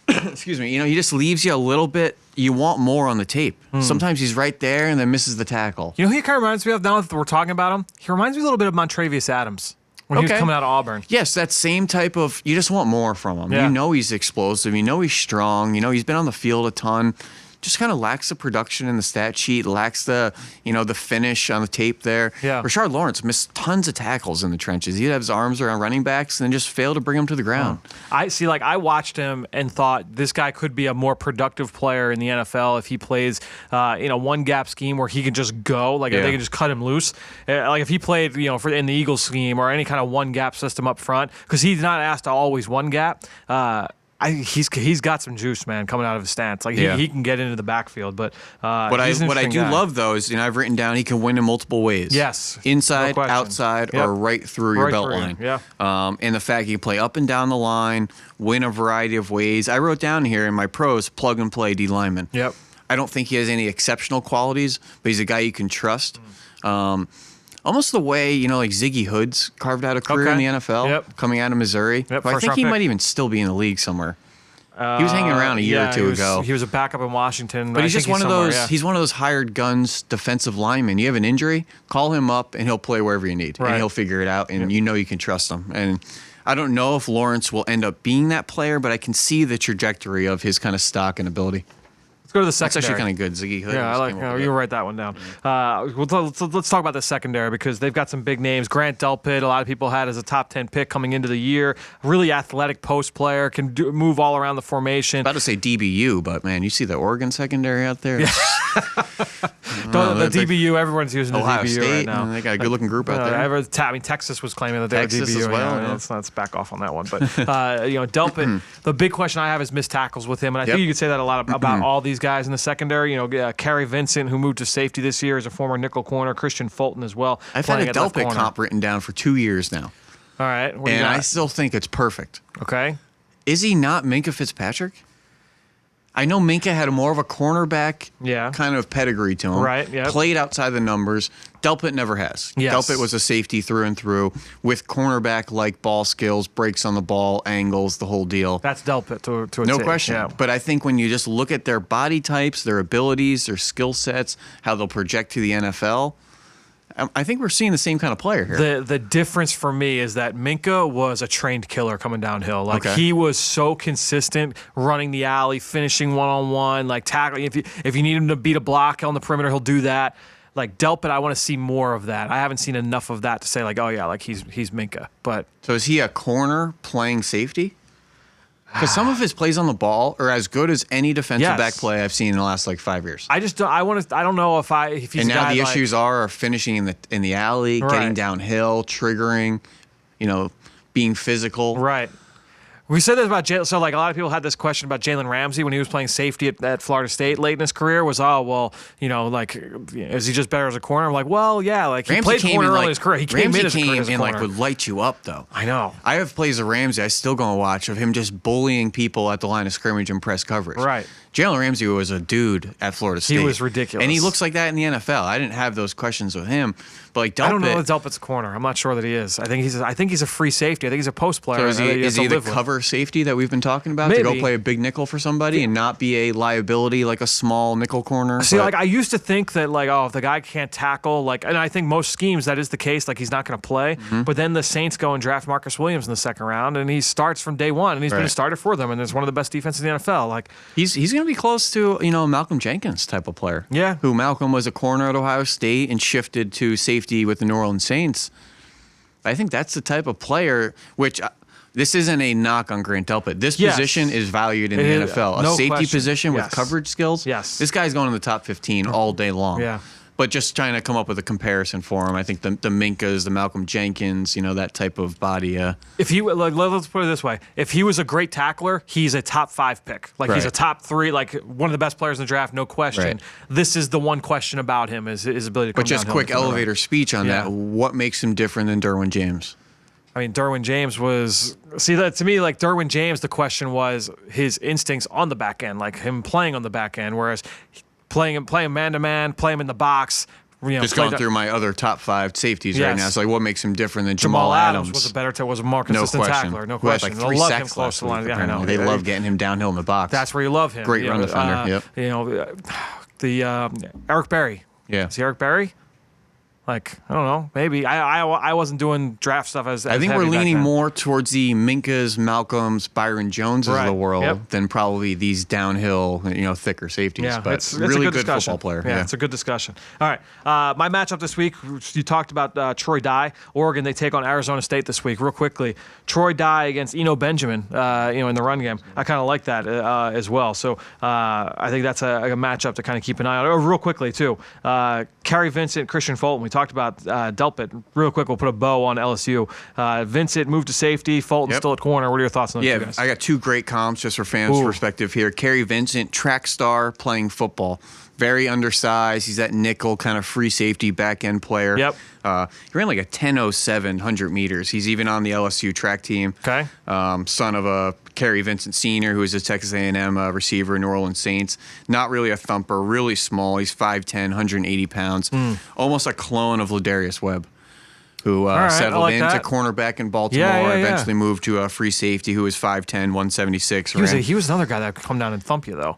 excuse me, he just leaves you a little bit. You want more on the tape. Sometimes he's right there and then misses the tackle. You know who he kind of reminds me of now that we're talking about him? He reminds me a little bit of Montravius Adams. When he was coming out of Auburn. Yes, that same type of, you just want more from him. Yeah. He's explosive. He's strong. He's been on the field a ton. just kind of lacks the production in the stat sheet, lacks the the finish on the tape there. Yeah. Rashard Lawrence missed tons of tackles in the trenches. He'd have his arms around running backs and then just fail to bring them to the ground. I watched him and thought this guy could be a more productive player in the NFL if he plays in a one gap scheme where he can just go, like if they can just cut him loose. Like if he played, in the Eagles scheme or any kind of one gap system up front, because he's not asked to always one gap. He's got some juice, man, coming out of his stance. Like he can get into the backfield. But what I do love though is I've written down he can win in multiple ways. Yes, inside, no outside, or right through your belt line. Yeah. And the fact he can play up and down the line, win a variety of ways. I wrote down here in my pros, plug and play D lineman. Yep. I don't think he has any exceptional qualities, but he's a guy you can trust. Almost the way, like Ziggy Hood's carved out a career in the NFL, coming out of Missouri. Yep, I think he might even still be in the league somewhere. He was hanging around a year or two ago. He was a backup in Washington. But he's just one of those. Yeah. He's one of those hired guns defensive linemen. You have an injury, call him up, and he'll play wherever you need, and he'll figure it out, and you can trust him. And I don't know if Lawrence will end up being that player, but I can see the trajectory of his kind of stock and ability. Go to the secondary. That's actually kind of good, Ziggy Hood. Yeah, I like. You write that one down. Let's talk about the secondary because they've got some big names. Grant Delpit, a lot of people had as a top 10 pick coming into the year. Really athletic post player, can move all around the formation. About to say DBU, but man, you see the Oregon secondary out there. Yeah. The DBU, everyone's using Ohio the DBU State, right now. They got a good-looking group out there. Texas was claiming that they were Texas DBU. as well. Yeah. Let's back off on that one. But Delpit, the big question I have is missed tackles with him, and I think you could say that a lot about all these guys in the secondary. Kerry Vincent, who moved to safety this year, is a former nickel corner. Christian Fulton as well. I've had a Delpit comp written down for 2 years now. All right. And I still think it's perfect. Okay. Is he not Minkah Fitzpatrick? I know Minkah had more of a cornerback kind of pedigree to him. Right, yeah. Played outside the numbers. Delpit never has. Yes. Delpit was a safety through and through with cornerback-like ball skills, breaks on the ball, angles, the whole deal. That's Delpit to a No T. question. Yeah. But I think when you just look at their body types, their abilities, their skill sets, how they'll project to the NFL, I think we're seeing the same kind of player here. The difference for me is that Minkah was a trained killer coming downhill. Like he was so consistent, running the alley, finishing one-on-one, like tackling. If you need him to beat a block on the perimeter, he'll do that. Like Delpit, I want to see more of that. I haven't seen enough of that to say like, oh yeah, like he's Minkah. But so is he a corner playing safety? Because some of his plays on the ball are as good as any defensive back play I've seen in the last 5 years. I just don't. I don't know if he's. And now the like, issues are finishing in the alley, getting downhill, triggering, being physical. Right. We said this about Jalen. So, a lot of people had this question about Jalen Ramsey when he was playing safety at Florida State late in his career. Was is he just better as a corner? I'm like, well, yeah. Like he played corner early in his career. He came in as a corner. Would light you up though. I know. I have plays of Ramsey I still go and watch of him just bullying people at the line of scrimmage and press coverage. Right. Jalen Ramsey was a dude at Florida State. He was ridiculous. And he looks like that in the NFL. I didn't have those questions with him. But Delpit, I don't know if Delpit's a corner. I'm not sure that he is. I think he's a free safety. I think he's a post player. So is he the cover safety that we've been talking about? Maybe. To go play a big nickel for somebody and not be a liability like a small nickel corner? See, I used to think that if the guy can't tackle, and I think most schemes that is the case, he's not going to play. Mm-hmm. But then the Saints go and draft Marcus Williams in the second round, and he starts from day one, and he's been a starter for them, and it's one of the best defenses in the NFL. He's going to be close to Malcolm Jenkins type of player. Yeah. Who Malcolm was a corner at Ohio State and shifted to safety with the New Orleans Saints. I think that's the type of player which this isn't a knock on Grant Delpit. This position is valued in the NFL. A safety position with coverage skills. Yes. This guy's going in the top 15 all day long. Yeah. But just trying to come up with a comparison for him. I think the Minkahs, the Malcolm Jenkins, that type of body. If he let's put it this way: if he was a great tackler, he's a top 5 pick. He's a top 3, one of the best players in the draft, no question. Right. This is the one question about him is his ability to come But just quick elevator speech on that. What makes him different than Derwin James? I mean, Derwin James was to me Derwin James. The question was his instincts on the back end, him playing on the back end, whereas playing man to man, play him in the box. Just going through my other top 5 safeties right now. It's what makes him different than Jamal Adams was a more consistent tackler. No question. Who had 3 sacks close to the line. I know. They love getting him downhill in the box. That's where you love him. Great run defender. Eric Berry. Yeah. Is he Eric Berry? Like, I don't know. Maybe. I wasn't doing draft stuff as I think heavy we're back leaning then. more towards the Minkas, Malcolms, Byron Joneses of Right. the world Yep. than probably these downhill, thicker safeties. Yeah, but it's really a good good discussion. football player. Yeah, it's a good discussion. All right, my matchup this week. You talked about Troy Dye, Oregon. They take on Arizona State this week. Real quickly, Troy Dye against Eno Benjamin. In the run game, I kind of like that as well. So I think that's a matchup to kind of keep an eye on. Oh, real quickly too, Kerry Vincent, Christian Fulton. We talked about Delpit. Real quick, we'll put a bow on LSU. Vincent moved to safety. Fulton Yep. still at corner. What are your thoughts on those two Yeah, guys? I got two great comps just for fans' Ooh. perspective here. Kerry Vincent, track star, playing football. Very undersized. He's that nickel kind of free safety back end player. Yep. He ran like a 10:07 100 meters. He's even on the LSU track team. Okay. Son of a Kerry Vincent Sr., who is a Texas A&M receiver, New Orleans Saints. Not really a thumper, really small. He's 5'10", 180 pounds. Almost a clone of Ladarius Webb, who right, I settled like into that. cornerback in Baltimore, Yeah. eventually moved to a free safety who was 5'10", 176. He was another guy that could come down and thump you though.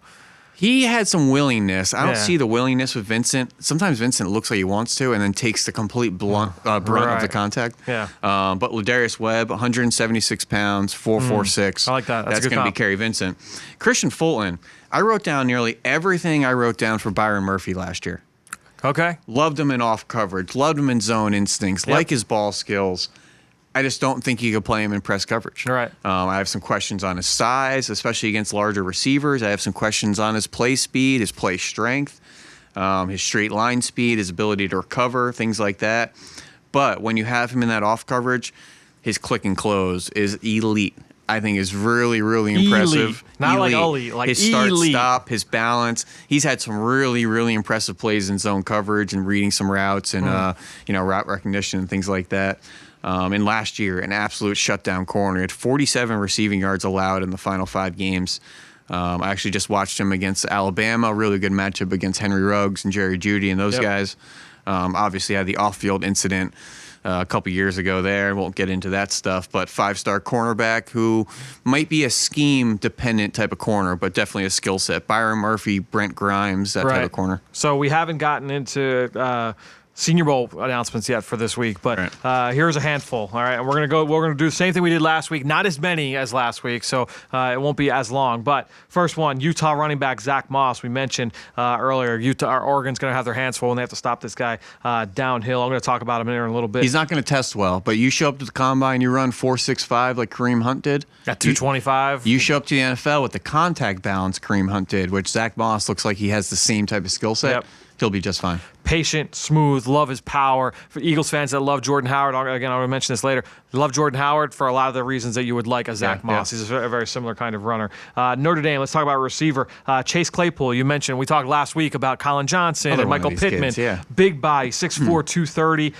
He had some willingness. I don't Yeah. see the willingness with Vincent. Sometimes Vincent looks like he wants to and then takes the complete brunt of the Right. contact. Yeah. But Ladarius Webb, 176 pounds, 4'4'6". I like that. That's a That's good going to be comp. Kerry Vincent. Christian Fulton, I wrote down nearly everything I wrote down for Byron Murphy last year. Okay. Loved him in off coverage. Loved him in zone instincts. Yep. Like his ball skills. I just don't think you could play him in press coverage. Right. I have some questions on his size, especially against larger receivers. I have some questions on his play speed, his play strength, his straight line speed, his ability to recover, things like that. But when you have him in that off coverage, his click and close is elite. I think is really, really impressive. Elite. Not like elite, like his start, elite. stop, his balance. He's had some really, really impressive plays in zone coverage and reading some routes and route recognition and things like that. And last year, an absolute shutdown corner. He had 47 receiving yards allowed in the final 5 games. I actually just watched him against Alabama. Really good matchup against Henry Ruggs and Jerry Jeudy and those Yep. guys. Obviously had the off-field incident a couple years ago there. Won't get into that stuff. But 5-star cornerback who might be a scheme-dependent type of corner, but definitely a skill set. Byron Murphy, Brent Grimes, that type of corner. So we haven't gotten into Senior Bowl announcements yet for this week, but here's a handful. All right, and we're gonna do the same thing we did last week. Not as many as last week, so it won't be as long. But first one, Utah running back Zach Moss. We mentioned earlier, Oregon's gonna have their hands full and they have to stop this guy downhill. I'm gonna talk about him in a little bit. He's not going to test well, but you show up to the combine, you run 4.65 like Kareem Hunt did. At 225. You show up to the NFL with the contact balance Kareem Hunt did, which Zach Moss looks like he has the same type of skill set. Yep. He'll be just fine. Patient, smooth, love his power. For Eagles fans that love Jordan Howard, again, I'm going to mention this later, love Jordan Howard for a lot of the reasons that you would like a Zach Moss. He's a very similar kind of runner. Notre Dame, let's talk about receiver. Chase Claypool, you mentioned, we talked last week about Colin Johnson Another and one of Michael these Pittman. kids, yeah. Big body, 6'4", 230.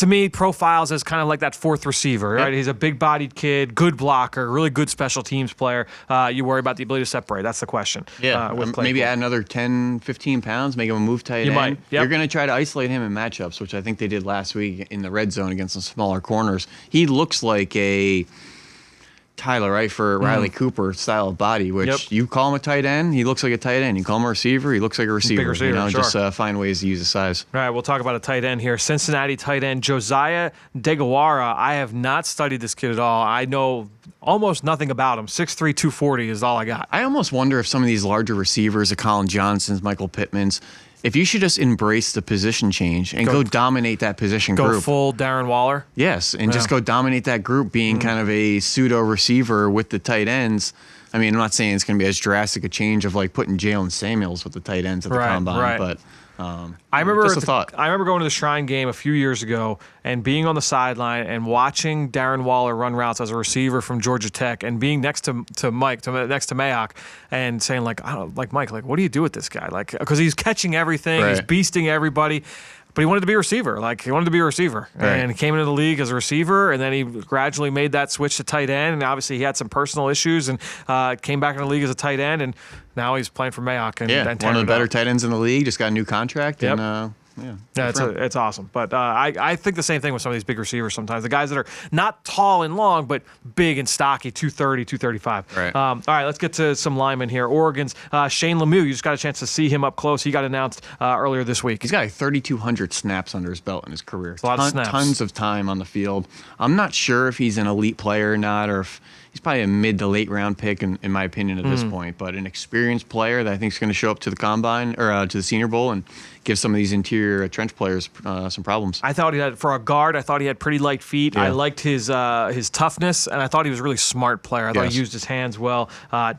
To me, profiles as kind of like that fourth receiver, right? Yep. He's a big-bodied kid, good blocker, really good special teams player. You worry about the ability to separate. That's the question. With Claypool. Maybe add another 10, 15 pounds, make him a move tight You end. might, yep. You're going to try to isolate him in matchups, which I think they did last week in the red zone against some smaller corners. He looks like a Tyler Eifert, Riley Cooper style of body, which you call him a tight end, he looks like a tight end. You call him a receiver, he looks like a receiver. Big receiver, sure. Just find ways to use his size. All right, we'll talk about a tight end here. Cincinnati tight end Josiah DeGuara. I have not studied this kid at all. I know almost nothing about him. 6'3", 240 is all I got. I almost wonder if some of these larger receivers, the Colin Johnsons, Michael Pittmans, if you should just embrace the position change and go dominate that position Go group. full Darren Waller. Yes, and just go dominate that group, being kind of a pseudo receiver with the tight ends. I mean, I'm not saying it's going to be as drastic a change of like putting Jalen Samuels with the tight ends at the combine, but I remember just a thought. I remember going to the Shrine game a few years ago and being on the sideline and watching Darren Waller run routes as a receiver from Georgia Tech and being next to Mike, next to Mayock, and saying like, I don't like Mike, like what do you do with this guy? Like because he's catching everything, he's beasting everybody. But he wanted to be a receiver. And he came into the league as a receiver, and then he gradually made that switch to tight end. And obviously, he had some personal issues, and came back in the league as a tight end. And now he's playing for Mayock. And one of the better tight ends in the league. Just got a new contract, and Yeah, it's awesome. But I think the same thing with some of these big receivers sometimes. The guys that are not tall and long, but big and stocky, 230, 235. Right. All right, let's get to some linemen here. Oregon's Shane Lemieux. You just got a chance to see him up close. He got announced earlier this week. He's got like 3,200 snaps under his belt in his career. A lot of snaps. Tons of time on the field. I'm not sure if he's an elite player or not, or if he's probably a mid to late round pick, in my opinion, at this point. But an experienced player that I think is going to show up to the combine or to the Senior Bowl and give some of these interior trench players some problems. I thought he had, for a guard, I thought he had pretty light feet. Yeah. I liked his toughness, and I thought he was a really smart player. I thought he used his hands well.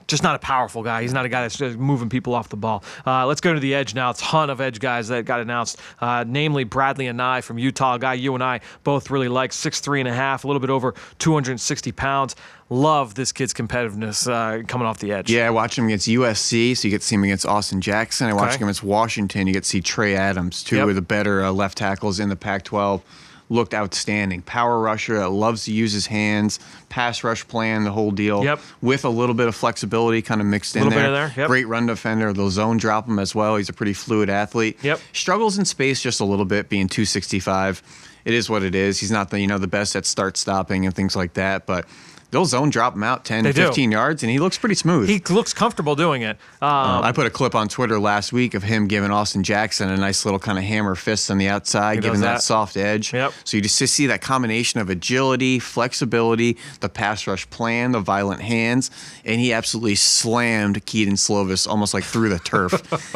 Just not a powerful guy. He's not a guy that's just moving people off the ball. Let's go to the edge now. A ton of edge guys that got announced, namely Bradley Anai from Utah, a guy you and I both really like, 6'3.5", a little bit over 260 pounds. Love this kid's competitiveness coming off the edge. Yeah, I watched him against USC, so you get to see him against Austin Jackson. I watched him against Washington. You get to see Trey Adams, two of the better left tackles in the Pac-12. Looked outstanding. Power rusher that loves to use his hands. Pass rush plan, the whole deal. Yep. With a little bit of flexibility kind of mixed in there. Bit of there. Yep. Great run defender. They'll zone drop him as well. He's a pretty fluid athlete. Yep. Struggles in space just a little bit, being 265. It is what it is. He's not the best at start stopping and things like that, but they'll zone drop him out 10, 15 yards, and he looks pretty smooth. He looks comfortable doing it. I put a clip on Twitter last week of him giving Austin Jackson a nice little kind of hammer fist on the outside, giving that soft edge. Yep. So you just see that combination of agility, flexibility, the pass rush plan, the violent hands, and he absolutely slammed Keaton Slovis almost like through the turf.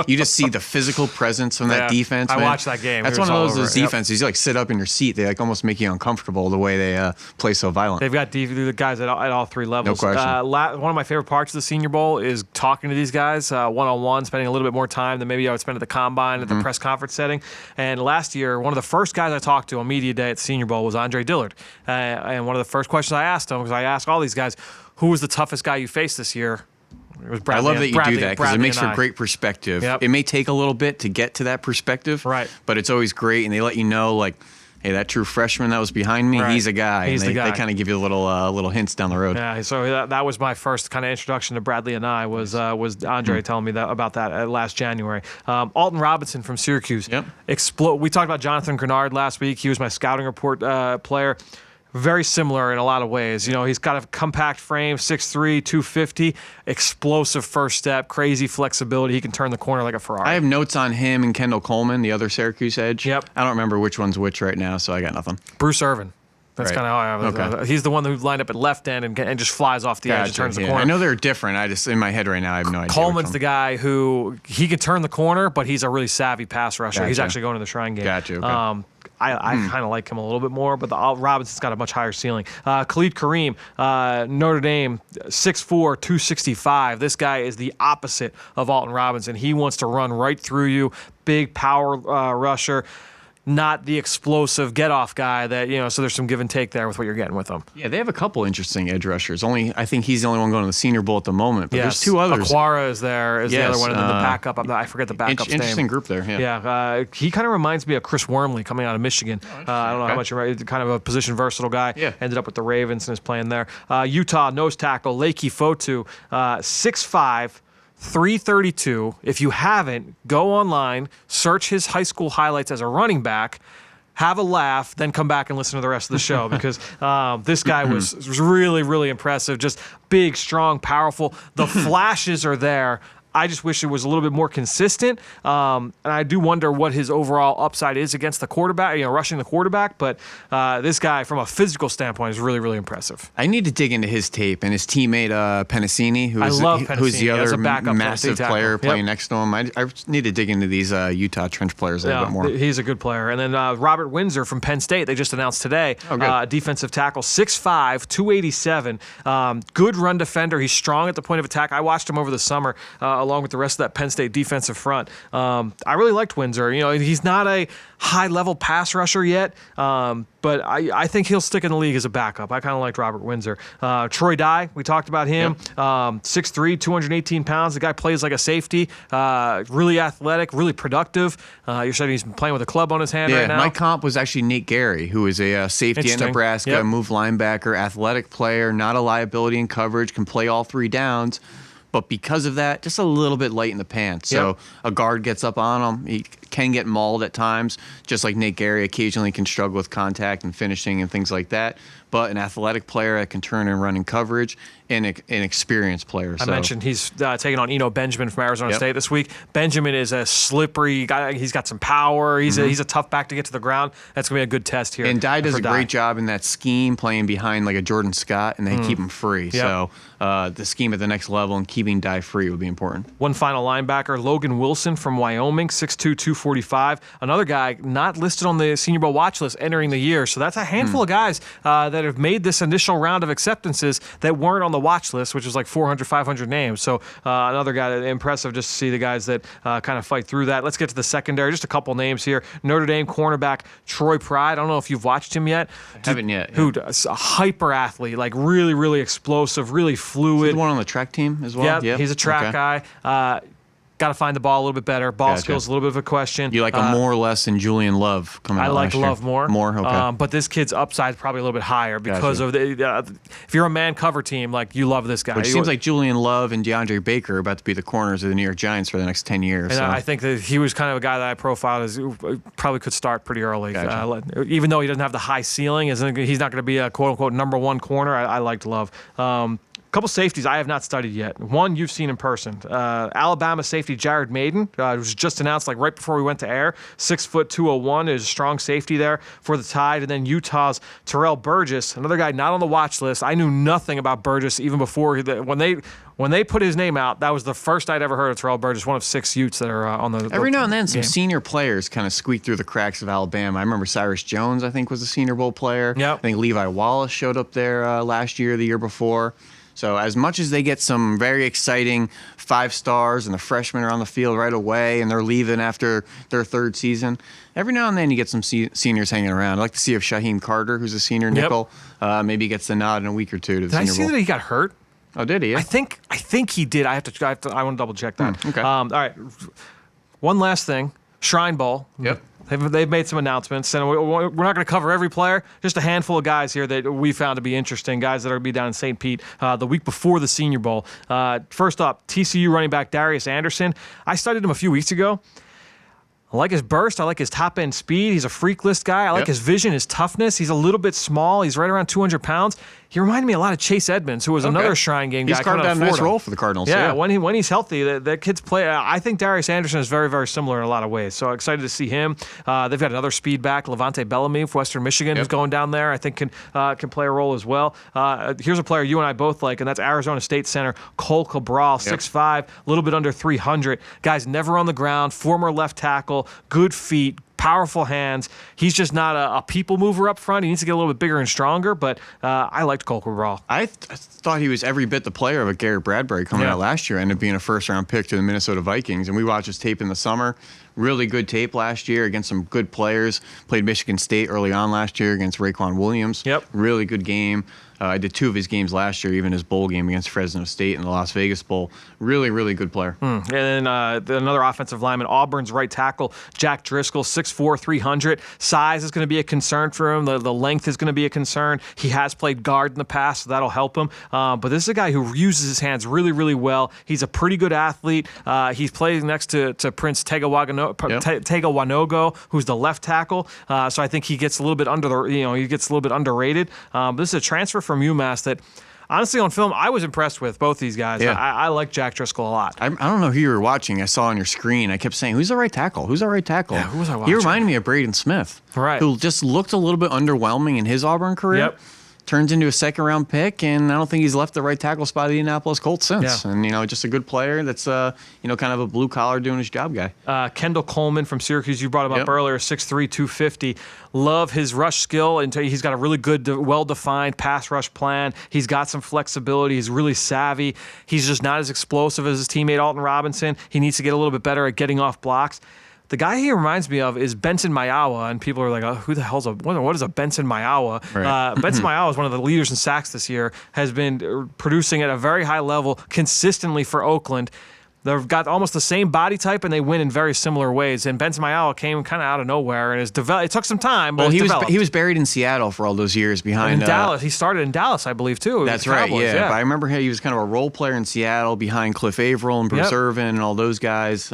You just see the physical presence from that defense. I man. watched that game. That's one of those defenses. You like sit up in your seat. They like almost make you uncomfortable the way they play so violent. They've got the guys at all three levels. No question. One of my favorite parts of the Senior Bowl is talking to these guys one-on-one, spending a little bit more time than maybe I would spend at the Combine, at the press conference setting. And last year, one of the first guys I talked to on media day at the Senior Bowl was Andre Dillard. And one of the first questions I asked him, because I asked all these guys, who was the toughest guy you faced this year? It was Bradley. I love that you do that because it makes for great perspective. Yep. It may take a little bit to get to that perspective, right? But it's always great, and they let you know, like, hey, that true frashman that was behind me, he's a guy. He's the guy. They kind of give you little hints down the road. Yeah, so that was my first kind of introduction to Bradley and I was Andre telling me about that last January. Alton Robinson from Syracuse. Yep. We talked about Jonathan Grenard last week. He was my scouting report player. Very similar in a lot of ways. He's got a compact frame, 6'3", 250, explosive first step, crazy flexibility. He can turn the corner like a Ferrari. I have notes on him and Kendall Coleman, the other Syracuse edge. Yep. I don't remember which one's which right now, so I got nothing. Bruce Irvin. That's kind of how I have it. Okay. He's the one who lined up at left end and just flies off the edge and turns the corner. I know they're different. I just, in my head right now, I have no idea. Coleman's the guy who, he can turn the corner, but he's a really savvy pass rusher. He's actually going to the Shrine Game. Gotcha. Okay. I kind of like him a little bit more, but Robinson's got a much higher ceiling. Khalid Kareem, Notre Dame, 6'4", 265. This guy is the opposite of Alton Robinson. He wants to run right through you, big power rusher. Not the explosive get-off guy that, so there's some give and take there with what you're getting with him. Yeah, they have a couple interesting edge rushers. I think he's the only one going to the Senior Bowl at the moment, but there's two others. Aquara is there, the other one, and then the backup. I forget the backup's name. Interesting group there, Yeah, he kind of reminds me of Chris Wormley coming out of Michigan. I don't know how much you're right. Kind of a position-versatile guy. Yeah. Ended up with the Ravens and is playing there. Utah nose tackle, Leiki Fotu, 6'5", 332. If you haven't, go online, search his high school highlights as a running back, have a laugh, then come back and listen to the rest of the show because this guy was really, really impressive. Just big, strong, powerful. The flashes are there. I just wish it was a little bit more consistent. And I do wonder what his overall upside is against the quarterback, rushing the quarterback. But this guy, from a physical standpoint, is really, really impressive. I need to dig into his tape and his teammate Pennicini, who's the other massive player playing next to him. I need to dig into these Utah trench players a little bit more. He's a good player. And then Robert Windsor from Penn State, they just announced today, defensive tackle, 6'5", 287. Good run defender. He's strong at the point of attack. I watched him over the summer along with the rest of that Penn State defensive front. I really liked Windsor. He's not a high-level pass rusher yet, but I think he'll stick in the league as a backup. I kind of liked Robert Windsor. Troy Dye, we talked about him. 6'3", 218 pounds. The guy plays like a safety. Really athletic, really productive. You're saying he's playing with a club on his hand right now? My comp was actually Nate Gary, who is a safety at Nebraska, move linebacker, athletic player, not a liability in coverage, can play all three downs. but because of that, just a little bit light in the pants. So a guard gets up on him. He can get mauled at times, just like Nate Gary occasionally can struggle with contact and finishing and things like that. But an athletic player that can turn and run in coverage, and an experienced player. I mentioned he's taking on Eno Benjamin from Arizona State this week. Benjamin is a slippery guy. He's got some power. He's a tough back to get to the ground. That's going to be a good test here. And Dye does a great job in that scheme, playing behind like a Jordan Scott, and they keep him free. Yep. So the scheme at the next level and keeping Dye free would be important. One final linebacker, Logan Wilson from Wyoming, 6'2", 245. Another guy not listed on the Senior Bowl watch list entering the year. So that's a handful of guys that have made this initial round of acceptances that weren't on the watch list, which is like 400, 500 names. So another guy that impressive just to see the guys that kind of fight through that. Let's get to the secondary. Just a couple names here. Notre Dame cornerback Troy Pride. I don't know if you've watched him yet. I haven't yet. Who's a hyper athlete, like really, really explosive, really fluid. Is he the one on the track team as well? Yeah, he's a track guy. Got to find the ball a little bit better. Ball skills a little bit of a question. You like him more or less than Julian Love coming out last year? I like Love more. More, okay. But this kid's upside is probably a little bit higher because of the. If you're a man cover team, like you love this guy. Which seems like Julian Love and DeAndre Baker are about to be the corners of the New York Giants for the next 10 years. And I think that he was kind of a guy that I profiled as probably could start pretty early. Even though he doesn't have the high ceiling, he's not going to be a quote unquote number one corner. I liked Love. Couple safeties I have not studied yet. One you've seen in person. Alabama safety Jared Maiden, was just announced like right before we went to air. 6'2", 201 is a strong safety there for the Tide. And then Utah's Terrell Burgess, another guy not on the watch list. I knew nothing about Burgess even before when they put his name out. That was the first I'd ever heard of Terrell Burgess, one of 6 Utes that are on the. Every now and then, some game. senior players kind of squeak through the cracks of Alabama. I remember Cyrus Jones, I think, was a Senior Bowl player. Yep. I think Levi Wallace showed up there last year, the year before. So as much as they get some very exciting 5 stars and the freshmen are on the field right away and they're leaving after their 3rd season, every now and then you get some seniors hanging around. I'd like to see if Shaheem Carter, who's a senior nickel, maybe gets the nod in a week or two to the Senior Bowl. Did I see that he got hurt? Oh, did he? Yeah. I think he did. I want to double check that. Okay. All right. One last thing. Shrine Bowl. Yep. They've made some announcements, and we're not going to cover every player. Just a handful of guys here that we found to be interesting, guys that are going to be down in St. Pete the week before the Senior Bowl. First up, TCU running back Darius Anderson. I studied him a few weeks ago. I like his burst. I like his top-end speed. He's a freak list guy. I like his vision, his toughness. He's a little bit small. He's right around 200 pounds. He reminded me a lot of Chase Edmonds, who was another Shrine Game guy. He's carved out a nice role for the Cardinals. Yeah, when he's healthy, the kids play. I think Darius Anderson is very, very similar in a lot of ways. So excited to see him. They've got another speed back, Levante Bellamy from Western Michigan, who's going down there. I think can play a role as well. Here's a player you and I both like, and that's Arizona State center Cole Cabral, 6'5", a little bit under 300. Guy's never on the ground, former left tackle, good feet, powerful hands. He's just not a people mover up front. He needs to get a little bit bigger and stronger, but I liked Cole Cabral. I thought he was every bit the player of a Garrett Bradbury coming out last year, ended up being a first-round pick to the Minnesota Vikings, and we watched his tape in the summer. Really good tape last year against some good players. Played Michigan State early on last year against Raekwon Williams. Yep. Really good game. I did 2 of his games last year, even his bowl game against Fresno State in the Las Vegas Bowl. Really, really good player. And then another offensive lineman, Auburn's right tackle, Jack Driscoll, 6'4", 300. Size is going to be a concern for him. The length is going to be a concern. He has played guard in the past, so that'll help him. But this is a guy who uses his hands really, really well. He's a pretty good athlete. He's playing next to Prince Tegawanogo, who's the left tackle. So I think he gets a little bit underrated. But this is a transfer from UMass that, honestly, on film, I was impressed with both these guys. Yeah. I like Jack Driscoll a lot. I don't know who you were watching. I saw on your screen. I kept saying, who's the right tackle? Who's the right tackle? Yeah, who was I watching? He reminded me of Braden Smith, right? Who just looked a little bit underwhelming in his Auburn career. Yep. Turns into a 2nd-round pick, and I don't think he's left the right tackle spot of the Indianapolis Colts since. Yeah. And, just a good player that's, kind of a blue-collar doing his job guy. Kendall Coleman from Syracuse, you brought him up earlier, 6'3", 250. Love his rush skill, and he's got a really good, well-defined pass rush plan. He's got some flexibility. He's really savvy. He's just not as explosive as his teammate Alton Robinson. He needs to get a little bit better at getting off blocks. The guy he reminds me of is Benson Mayawa, and people are like, oh, who the hell's what is a Benson Mayawa? Right. Benson Mayawa is one of the leaders in sacks this year, has been producing at a very high level consistently for Oakland. They've got almost the same body type, and they win in very similar ways. And Ben Samael came kind of out of nowhere, and it took some time, but he was buried in Seattle for all those years behind Dallas. He started in Dallas, I believe, too. That's right, Cowboys, yeah. But I remember he was kind of a role player in Seattle behind Cliff Averill and Bruce Irvin and all those guys.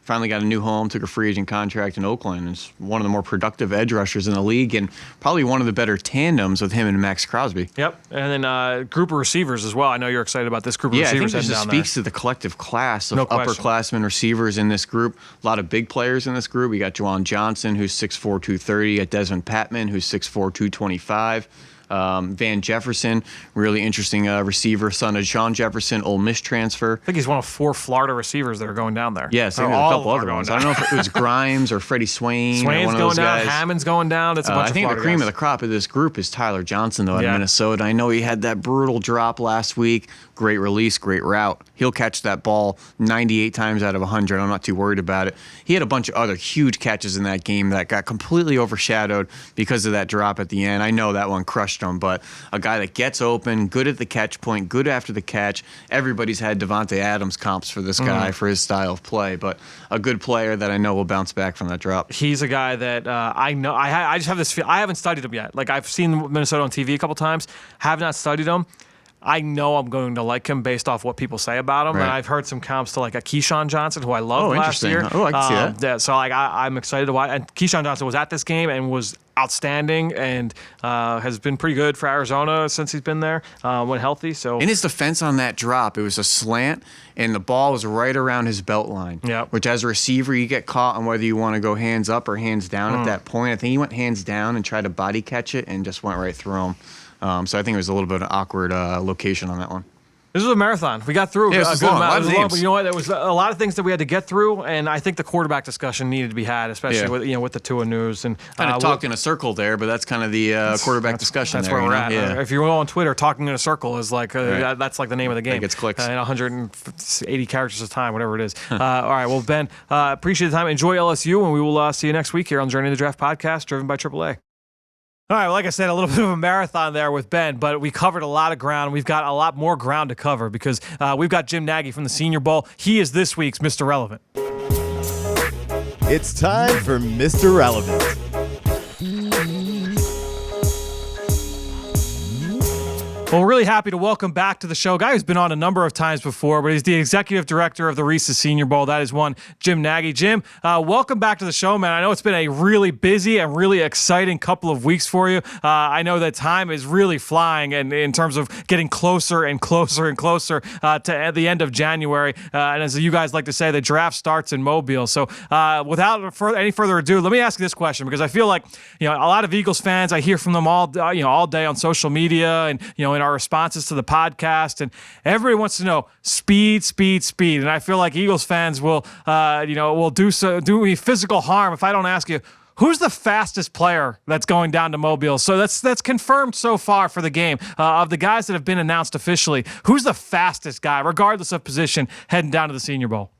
Finally got a new home, took a free agent contract in Oakland. Is one of the more productive edge rushers in the league, and probably one of the better tandems with him and Max Crosby. Yep, and then group of receivers as well. I know you're excited about this group of receivers. I think this speaks to the collective class of upperclassmen receivers in this group. A lot of big players in this group. We got Juwan Johnson, who's 6'4", 230. Got Desmond Patman, who's 6'4", 225. Van Jefferson, really interesting receiver, son of Sean Jefferson, Ole Miss transfer. I think he's one of 4 Florida receivers that are going down there. Yes, there's a couple other ones. I don't know if it was Grimes or Freddie Swain. Swain's or one of going those down. Guys. Hammond's going down. It's a bunch I think of the cream guys. of the crop of this group is Tyler Johnson, though, out of Minnesota. I know he had that brutal drop last week. Great release, great route. He'll catch that ball 98 times out of 100. I'm not too worried about it. He had a bunch of other huge catches in that game that got completely overshadowed because of that drop at the end. I know that one crushed him, but a guy that gets open, good at the catch point, good after the catch. Everybody's had Devontae Adams comps for this guy for his style of play, but a good player that I know will bounce back from that drop. He's a guy that I know. I just have this feel. I haven't studied him yet. Like, I've seen Minnesota on TV a couple times, have not studied him. I know I'm going to like him based off what people say about him, and I've heard some comps to like a Keyshawn Johnson, who I loved last year. Oh, I can see that. Yeah, so like I'm excited to watch. And Keyshawn Johnson was at this game and was outstanding, and has been pretty good for Arizona since he's been there when healthy. So in his defense on that drop, it was a slant, and the ball was right around his belt line. Yeah. Which, as a receiver, you get caught on whether you want to go hands up or hands down at that point. I think he went hands down and tried to body catch it and just went right through him. So I think it was a little bit of an awkward location on that one. This was a marathon. We got through a good amount. It was long, but you know what? There was a lot of things that we had to get through, and I think the quarterback discussion needed to be had, especially with the Tua news. And kind of talked in a circle there, but that's kind of the quarterback discussion. That's there, where we're at. Yeah. If you're on Twitter, talking in a circle is like that's like the name of the game. It gets clicks. 180 characters at a time, whatever it is. All right. Well, Ben, appreciate the time. Enjoy LSU, and we will see you next week here on Journey to the Draft podcast, driven by AAA. All right, well, like I said, a little bit of a marathon there with Ben, but we covered a lot of ground. We've got a lot more ground to cover because we've got Jim Nagy from the Senior Bowl. He is this week's Mr. Relevant. It's time for Mr. Relevant. Well, we're really happy to welcome back to the show a guy who's been on a number of times before, but he's the executive director of the Reese's Senior Bowl. That is one, Jim Nagy. Jim, welcome back to the show, man. I know it's been a really busy and really exciting couple of weeks for you. I know that time is really flying and in terms of getting closer and closer and closer to the end of January. And as you guys like to say, the draft starts in Mobile. So without any further ado, let me ask you this question, because I feel like a lot of Eagles fans, I hear from them all day on social media and in our responses to the podcast, and everybody wants to know speed. And I feel like Eagles fans will do me physical harm if I don't ask you, who's the fastest player that's going down to Mobile? So that's confirmed so far for the game. Of the guys that have been announced officially, who's the fastest guy, regardless of position, heading down to the Senior Bowl?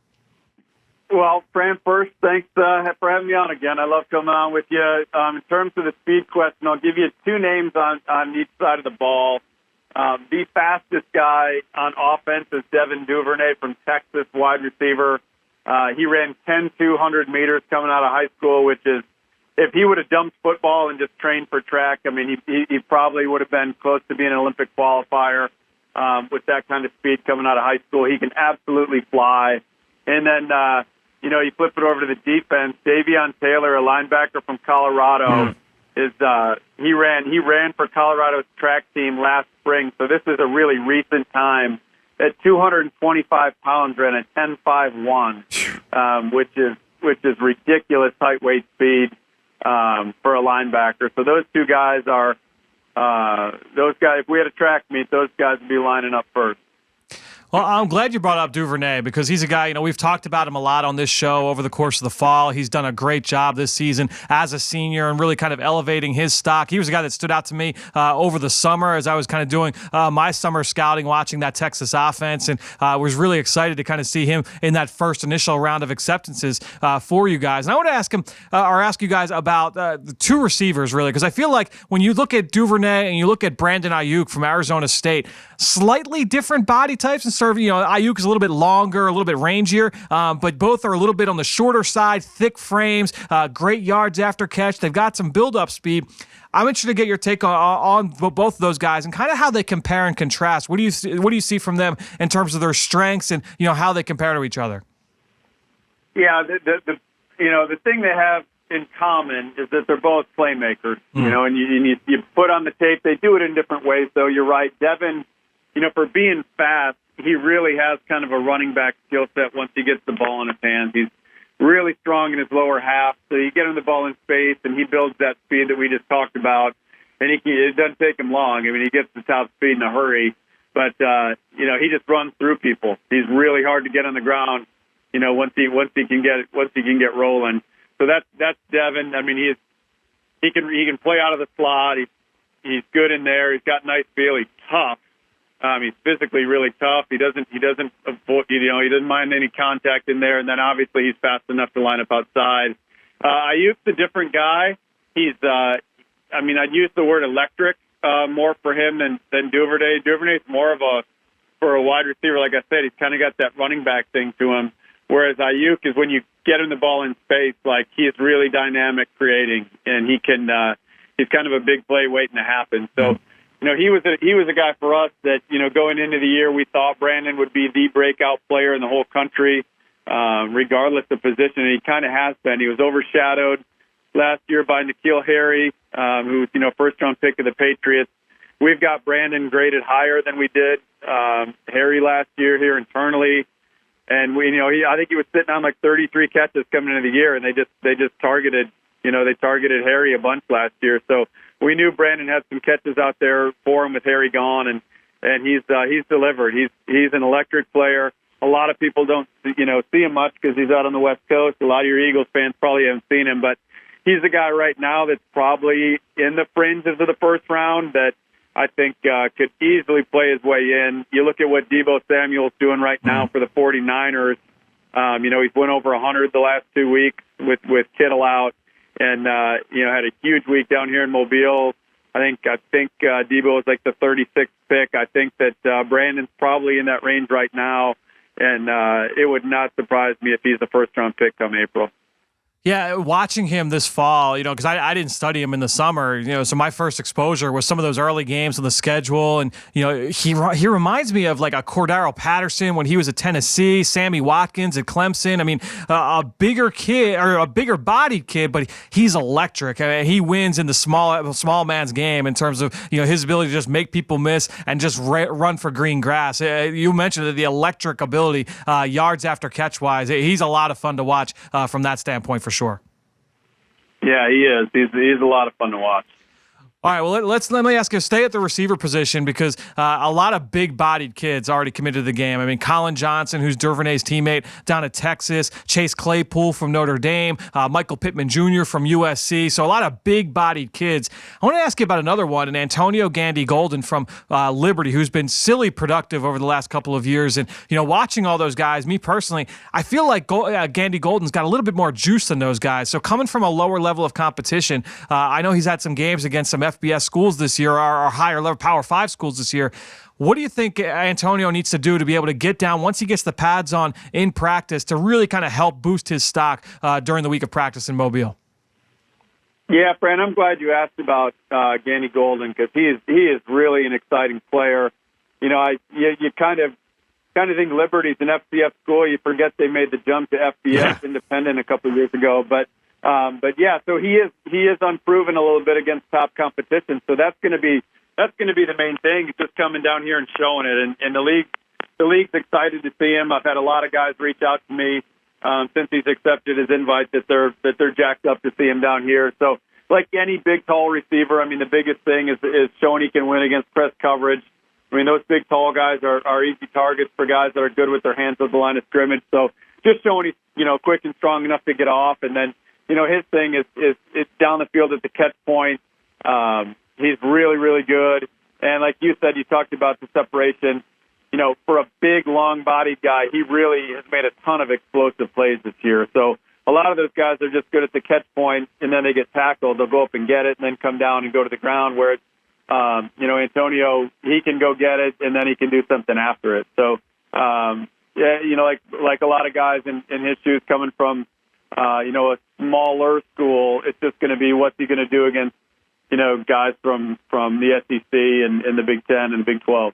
Well, Fran, first, thanks for having me on again. I love coming on with you. In terms of the speed question, I'll give you 2 names on each side of the ball. The fastest guy on offense is Devin Duvernay from Texas, wide receiver. He ran 10-200 meters coming out of high school, which is, if he would have dumped football and just trained for track, I mean, he probably would have been close to being an Olympic qualifier with that kind of speed coming out of high school. He can absolutely fly. And then, you flip it over to the defense. Davion Taylor, a linebacker from Colorado, he ran for Colorado's track team last spring, so this is a really recent time. At 225 pounds, ran a 10.51, which is ridiculous height, weight, speed for a linebacker. So those 2 guys are those guys. If we had a track meet, those guys would be lining up first. Well, I'm glad you brought up Duvernay, because he's a guy, we've talked about him a lot on this show over the course of the fall. He's done a great job this season as a senior and really kind of elevating his stock. He was a guy that stood out to me over the summer as I was kind of doing my summer scouting, watching that Texas offense, and was really excited to kind of see him in that first initial round of acceptances for you guys. And I want to ask you guys about the 2 receivers, really, because I feel like when you look at Duvernay and you look at Brandon Ayuk from Arizona State, slightly different body types and serve, Ayuk is a little bit longer, a little bit rangier, but both are a little bit on the shorter side, thick frames, great yards after catch. They've got some build-up speed. I'm interested to get your take on both of those guys and kind of how they compare and contrast. What do you see from them in terms of their strengths and how they compare to each other? Yeah, the thing they have in common is that they're both playmakers. And you put on the tape. They do it in different ways, though. You're right, Devin. For being fast, he really has kind of a running back skill set once he gets the ball in his hands. He's really strong in his lower half, so you get him the ball in space, and he builds that speed that we just talked about. And it doesn't take him long. I mean, he gets the top speed in a hurry, but he just runs through people. He's really hard to get on the ground. Once he can get rolling. So that's Devin. I mean, he can play out of the slot. He's good in there. He's got nice feel. He's tough. He's physically really tough. He doesn't avoid, he doesn't mind any contact in there. And then obviously he's fast enough to line up outside. Ayuk's a different guy. I'd use the word electric more for him than Duvernay. Duvernay's more for a wide receiver. Like I said, he's kind of got that running back thing to him. Whereas Ayuk is when you get him the ball in space, like he is really dynamic creating, and he's kind of a big play waiting to happen. So. He was a guy for us that, going into the year, we thought Brandon would be the breakout player in the whole country, regardless of position. And he kind of has been. He was overshadowed last year by N'Keal Harry, who's, first-round pick of the Patriots. We've got Brandon graded higher than we did Harry last year here internally. And I think he was sitting on like 33 catches coming into the year, and they just targeted Harry a bunch last year. So we knew Brandon had some catches out there for him with Harry gone, and he's delivered. He's an electric player. A lot of people don't see him much because he's out on the West Coast. A lot of your Eagles fans probably haven't seen him, but he's a guy right now that's probably in the fringes of the first round that I think could easily play his way in. You look at what Deebo Samuel's doing right now for the 49ers. He's went over 100 the last 2 weeks with Kittle out. And, had a huge week down here in Mobile. I think Deebo was like the 36th pick. I think that Brandon's probably in that range right now. And it would not surprise me if he's the first-round pick come April. Yeah, watching him this fall, because I didn't study him in the summer, so my first exposure was some of those early games on the schedule, and he reminds me of like a Cordero Patterson when he was at Tennessee, Sammy Watkins at Clemson. I mean, a bigger kid or a bigger bodied kid, but he's electric. I mean, he wins in the small man's game in terms of his ability to just make people miss and just run for green grass. You mentioned the electric ability, yards after catch wise. He's a lot of fun to watch from that standpoint for sure. Yeah, he is. He's a lot of fun to watch. All right, well, let me ask you, stay at the receiver position because a lot of big-bodied kids already committed to the game. I mean, Colin Johnson, who's Duvernay's teammate down at Texas, Chase Claypool from Notre Dame, Michael Pittman Jr. from USC. So a lot of big-bodied kids. I want to ask you about another one, and Antonio Gandy-Golden from Liberty, who's been silly productive over the last couple of years. And, watching all those guys, me personally, I feel like Gandy-Golden's got a little bit more juice than those guys. So coming from a lower level of competition, I know he's had some games against some FBS schools this year, or higher level Power 5 schools this year. What do you think Antonio needs to do to be able to get down once he gets the pads on in practice to really kind of help boost his stock during the week of practice in Mobile? Yeah, Fran, I'm glad you asked about Gandy-Golden because he is really an exciting player. You kind of think Liberty's an FCS school. You forget they made the jump to FBS independent a couple of years ago, But yeah, so he is unproven a little bit against top competition. So that's going to be the main thing. He's just coming down here and showing it. And the league's excited to see him. I've had a lot of guys reach out to me since he's accepted his invite that they're jacked up to see him down here. So like any big tall receiver, I mean the biggest thing is showing he can win against press coverage. I mean those big tall guys are easy targets for guys that are good with their hands at the line of scrimmage. So just showing he's quick and strong enough to get off, and then. His thing is down the field at the catch point. He's really, really good. And like you said, you talked about the separation. For a big, long-bodied guy, he really has made a ton of explosive plays this year. So a lot of those guys are just good at the catch point, and then they get tackled. They'll go up and get it and then come down and go to the ground, whereas, Antonio, he can go get it, and then he can do something after it. So Yeah, like a lot of guys in his shoes coming from, a smaller school, it's just going to be what's he going to do against, guys from the SEC and the Big Ten and the Big 12.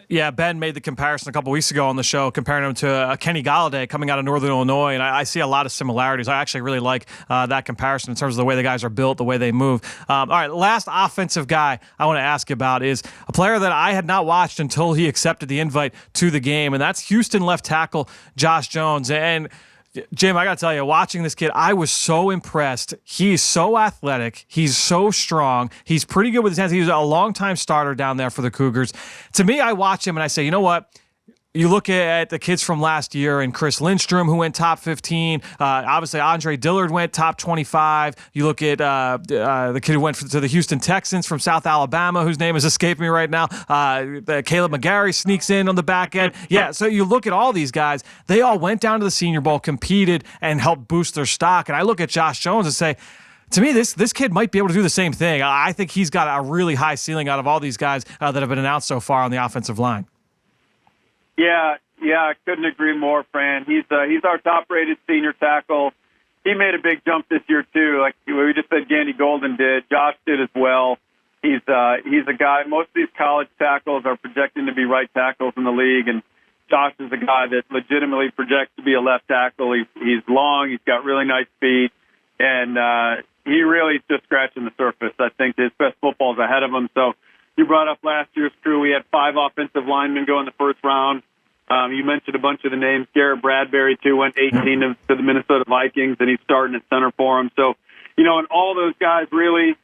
Yeah, Ben made the comparison a couple weeks ago on the show, comparing him to Kenny Galladay coming out of Northern Illinois, and I see a lot of similarities. I actually really like that comparison in terms of the way the guys are built, the way they move. All right, last offensive guy I want to ask you about is a player that I had not watched until he accepted the invite to the game, and that's Houston left tackle Josh Jones. And Jim, I got to tell you, watching this kid, I was so impressed. He's so athletic. He's so strong. He's pretty good with his hands. He was a longtime starter down there for the Cougars. To me, I watch him and I say, you know what? You look at the kids from last year and Chris Lindstrom, who went top 15. Obviously, Andre Dillard went top 25. You look at the kid who went to the Houston Texans from South Alabama, whose name is escaping me right now. Caleb McGarry sneaks in on the back end. Yeah, so you look at all these guys. They all went down to the Senior Bowl, competed, and helped boost their stock. And I look at Josh Jones and say, to me, this kid might be able to do the same thing. I think he's got a really high ceiling out of all these guys that have been announced so far on the offensive line. Yeah, I couldn't agree more, Fran. He's our top-rated senior tackle. He made a big jump this year too. Like we just said, Gandy Golden did. Josh did as well. He's a guy. Most of these college tackles are projecting to be right tackles in the league, and Josh is a guy that legitimately projects to be a left tackle. He's long. He's got really nice feet, and he really is just scratching the surface. I think his best football is ahead of him. So. You brought up last year's crew. We had 5 offensive linemen go in the first round. You mentioned a bunch of the names. Garrett Bradbury, too, went 18 to the Minnesota Vikings, and he's starting at center for him. So, and all those guys really,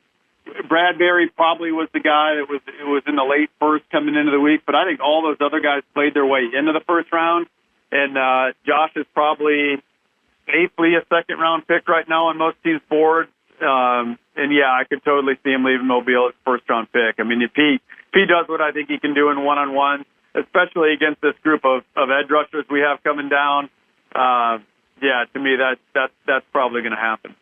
Bradbury probably was the guy that was in the late first coming into the week, but I think all those other guys played their way into the first round. And Josh is probably safely a second-round pick right now on most teams' boards. And yeah, I could totally see him leaving Mobile as a first-round pick. I mean, if he does what I think he can do in one-on-one, especially against this group of edge rushers we have coming down, yeah, to me that's probably going to happen.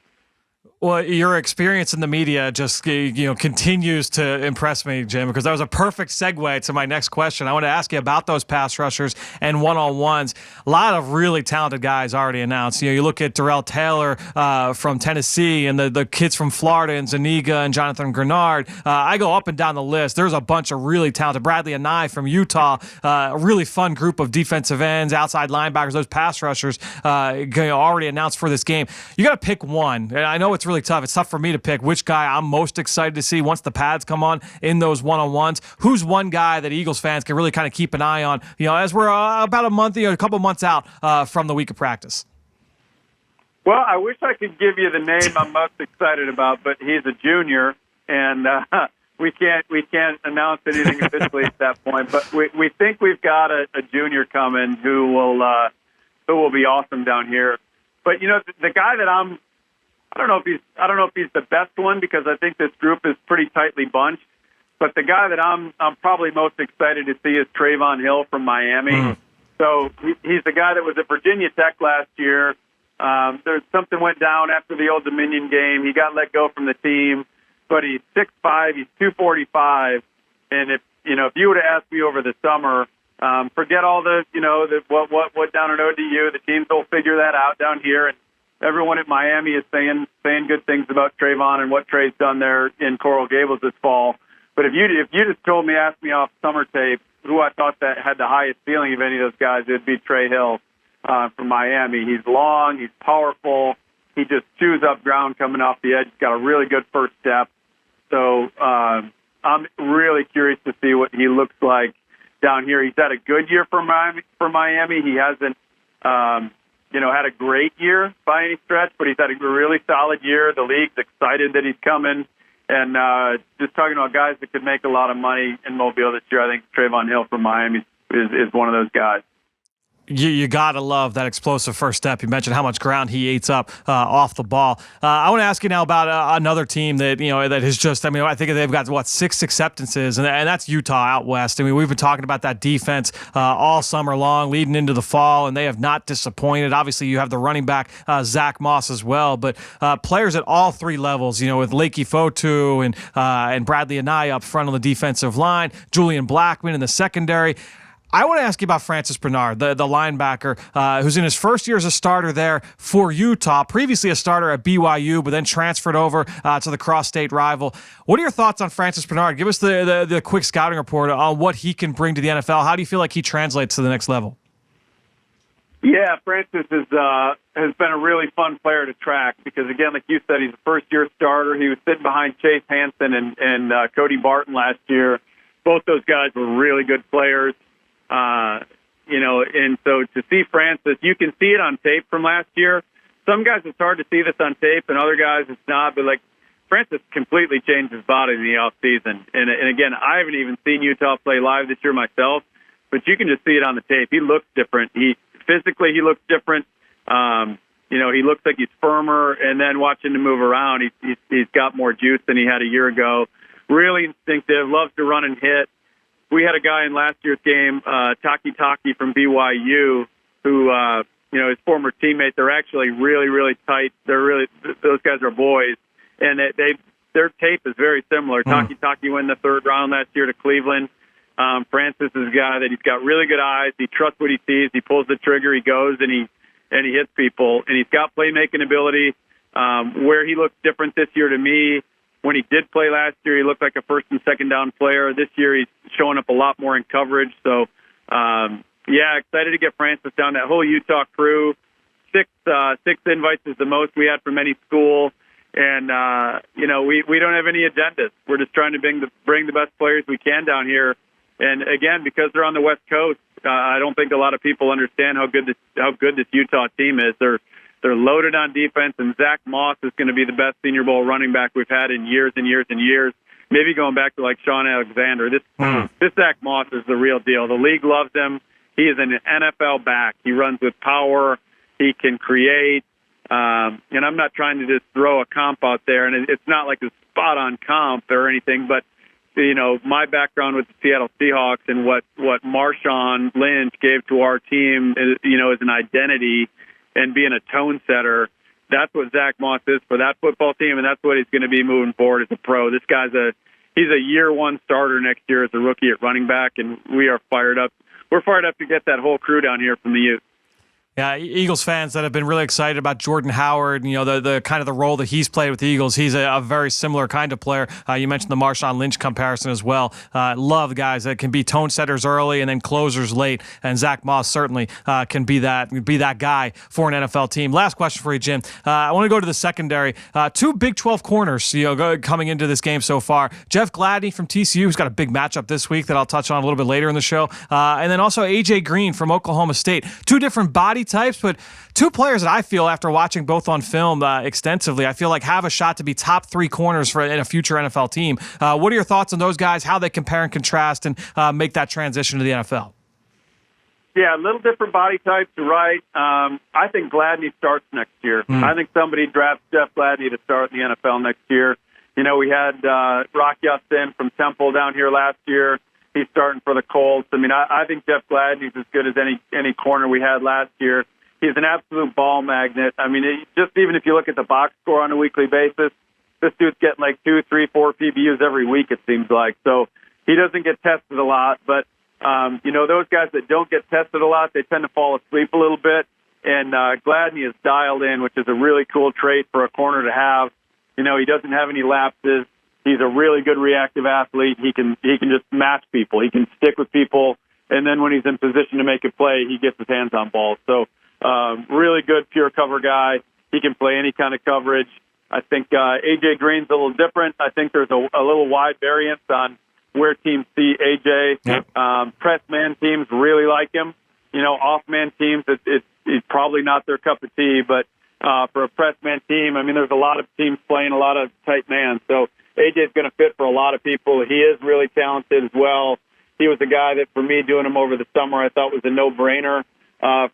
Well, your experience in the media just continues to impress me, Jim, because that was a perfect segue to my next question. I want to ask you about those pass rushers and one-on-ones. A lot of really talented guys already announced. You look at Darrell Taylor from Tennessee and the kids from Florida and Zuniga and Jonathan Grenard. I go up and down the list. There's a bunch of really talented. Bradley Anai from Utah, a really fun group of defensive ends, outside linebackers, those pass rushers already announced for this game. You got to pick one. And I know it's really tough. It's tough for me to pick which guy I'm most excited to see once the pads come on in those one-on-ones. Who's one guy that Eagles fans can really kind of keep an eye on, as we're about a month, a couple months out from the week of practice? Well, I wish I could give you the name I'm most excited about, but he's a junior, and we can't announce anything officially at that point. But we think we've got a junior coming who will be awesome down here. But the guy that I don't know if he's the best one because I think this group is pretty tightly bunched. But the guy that I'm probably most excited to see is Trayvon Hill from Miami. Mm. So he's the guy that was at Virginia Tech last year. There's something went down after the Old Dominion game. He got let go from the team, but he's 6'5", he's 245, and if you would have asked me over the summer, forget all the what down at ODU, the teams will figure that out down here, and everyone at Miami is saying good things about Trayvon and what Trey's done there in Coral Gables this fall. But if you just asked me off summer tape who I thought that had the highest ceiling of any of those guys, it'd be Trey Hill from Miami. He's long, he's powerful, he just chews up ground coming off the edge. He's got a really good first step. So I'm really curious to see what he looks like down here. He's had a good year for Miami. He hasn't had a great year by any stretch, but he's had a really solid year. The league's excited that he's coming. And just talking about guys that could make a lot of money in Mobile this year, I think Trayvon Hill from Miami is one of those guys. You got to love that explosive first step. You mentioned how much ground he eats up off the ball. I want to ask you now about another team that that has just. I think they've got 6 acceptances, and that's Utah out west. We've been talking about that defense all summer long, leading into the fall, and they have not disappointed. Obviously, you have the running back Zach Moss as well, but players at all 3 levels. With Lakey Fotu and Bradley Anai up front on the defensive line, Julian Blackman in the secondary. I want to ask you about Francis Bernard, the linebacker, who's in his first year as a starter there for Utah, previously a starter at BYU, but then transferred over to the cross-state rival. What are your thoughts on Francis Bernard? Give us the quick scouting report on what he can bring to the NFL. How do you feel like he translates to the next level? Yeah, Francis has been a really fun player to track because, again, like you said, he's a first-year starter. He was sitting behind Chase Hansen and Cody Barton last year. Both those guys were really good players. And so to see Francis, you can see it on tape from last year. Some guys, it's hard to see this on tape, and other guys, it's not. But, like, Francis completely changed his body in the offseason. And again, I haven't even seen Utah play live this year myself, but you can just see it on the tape. He looks different. Physically, he looks different. He looks like he's firmer, and then watching him move around, he's got more juice than he had a year ago. Really instinctive, loves to run and hit. We had a guy in last year's game, Taki from BYU, who, his former teammate. They're actually really, really tight. Those guys are boys, and their tape is very similar. Taki went in the third round last year to Cleveland. Francis is a guy that he's got really good eyes. He trusts what he sees. He pulls the trigger. He goes and he hits people. And he's got playmaking ability. Where he looks different this year to me, when he did play last year, he looked like a first and second down player. This year, he's showing up a lot more in coverage. So, excited to get Francis down. That whole Utah crew, six invites is the most we had from any school. And, we don't have any agendas. We're just trying to bring the best players we can down here. And again, because they're on the West Coast, I don't think a lot of people understand how good this Utah team is. They're loaded on defense, and Zach Moss is going to be the best Senior Bowl running back we've had in years and years and years. Maybe going back to like Sean Alexander. This Zach Moss is the real deal. The league loves him. He is an NFL back. He runs with power. He can create. And I'm not trying to just throw a comp out there, and it's not like a spot-on comp or anything, but my background with the Seattle Seahawks and what Marshawn Lynch gave to our team, as an identity and being a tone setter, that's what Zach Moss is for that football team, and that's what he's going to be moving forward as a pro. This guy's he's a year one starter next year as a rookie at running back, and we are fired up. We're fired up to get that whole crew down here from the youth. Yeah, Eagles fans that have been really excited about Jordan Howard, the kind of the role that he's played with the Eagles. He's a very similar kind of player. You mentioned the Marshawn Lynch comparison as well. Love guys that can be tone setters early and then closers late. And Zach Moss certainly can be that guy for an NFL team. Last question for you, Jim. I want to go to the secondary. Two Big 12 corners, coming into this game so far. Jeff Gladney from TCU, who's got a big matchup this week that I'll touch on a little bit later in the show. And then also AJ Green from Oklahoma State. Two different body types, but two players that I feel, after watching both on film extensively, I feel like have a shot to be top three corners in a future NFL team. What are your thoughts on those guys, how they compare and contrast and make that transition to the NFL? Yeah, a little different body types, right. I think Gladney starts next year. I think somebody drafts Jeff Gladney to start in the NFL next year. We had Rock Ya-Sin from Temple down here last year. He's starting for the Colts. I think Jeff Gladney's as good as any corner we had last year. He's an absolute ball magnet. Just even if you look at the box score on a weekly basis, this dude's getting like 2, 3, 4 PBUs every week, it seems like. So he doesn't get tested a lot. But, those guys that don't get tested a lot, they tend to fall asleep a little bit. And Gladney is dialed in, which is a really cool trait for a corner to have. He doesn't have any lapses. He's a really good reactive athlete. He can just match people. He can stick with people. And then when he's in position to make a play, he gets his hands on balls. So really good pure cover guy. He can play any kind of coverage. I think AJ Green's a little different. I think there's a little wide variance on where teams see AJ. Yep. Press man teams really like him. Off man teams, it's probably not their cup of tea. But for a press man team, there's a lot of teams playing a lot of tight man. So AJ's going to fit for a lot of people. He is really talented as well. He was a guy that, for me, doing him over the summer, I thought was a no-brainer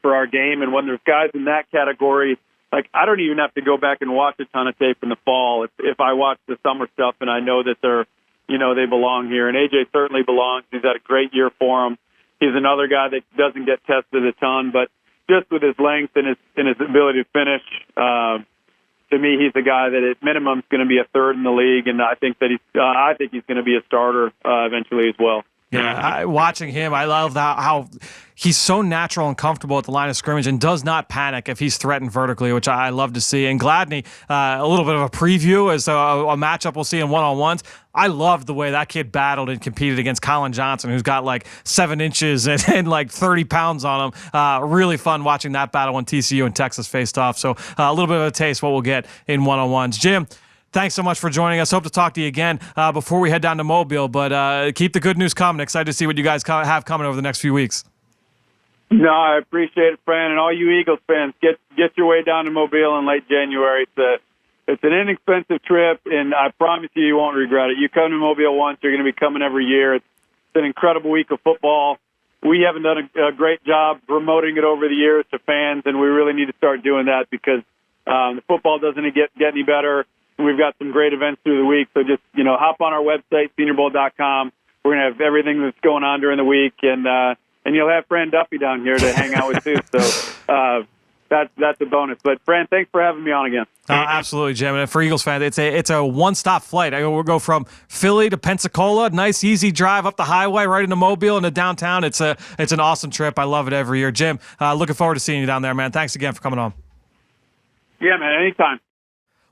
for our game. And when there's guys in that category, like, I don't even have to go back and watch a ton of tape in the fall. If I watch the summer stuff and I know that they belong here. And AJ certainly belongs. He's had a great year for him. He's another guy that doesn't get tested a ton, but just with his length and his ability to finish, to me, he's a guy that at minimum is going to be a third in the league, and I think he's going to be a starter eventually as well. Yeah, watching him, I love how he's so natural and comfortable at the line of scrimmage and does not panic if he's threatened vertically, which I love to see. And Gladney, a little bit of a preview as a matchup we'll see in one-on-ones. I loved the way that kid battled and competed against Colin Johnson, who's got like 7 inches and like 30 pounds on him. Really fun watching that battle when TCU and Texas faced off. So a little bit of a taste what we'll get in one-on-ones. Jim, thanks so much for joining us. Hope to talk to you again before we head down to Mobile, but keep the good news coming. Excited to see what you guys have coming over the next few weeks. No, I appreciate it, Fran, and all you Eagles fans, get your way down to Mobile in late January. It's an inexpensive trip, and I promise you won't regret it. You come to Mobile once, you're going to be coming every year. It's an incredible week of football. We haven't done a great job promoting it over the years to fans, and we really need to start doing that because the football doesn't get any better. We've got some great events through the week, so just hop on our website, seniorbowl.com. We're going to have everything that's going on during the week, and you'll have Fran Duffy down here to hang out with too. So that's a bonus. But Fran, thanks for having me on again. Absolutely, Jim. And for Eagles fans, it's a one-stop flight. We'll go from Philly to Pensacola, nice easy drive up the highway right into Mobile into downtown. It's an awesome trip. I love it every year. Jim, looking forward to seeing you down there, man. Thanks again for coming on. Yeah, man. Anytime.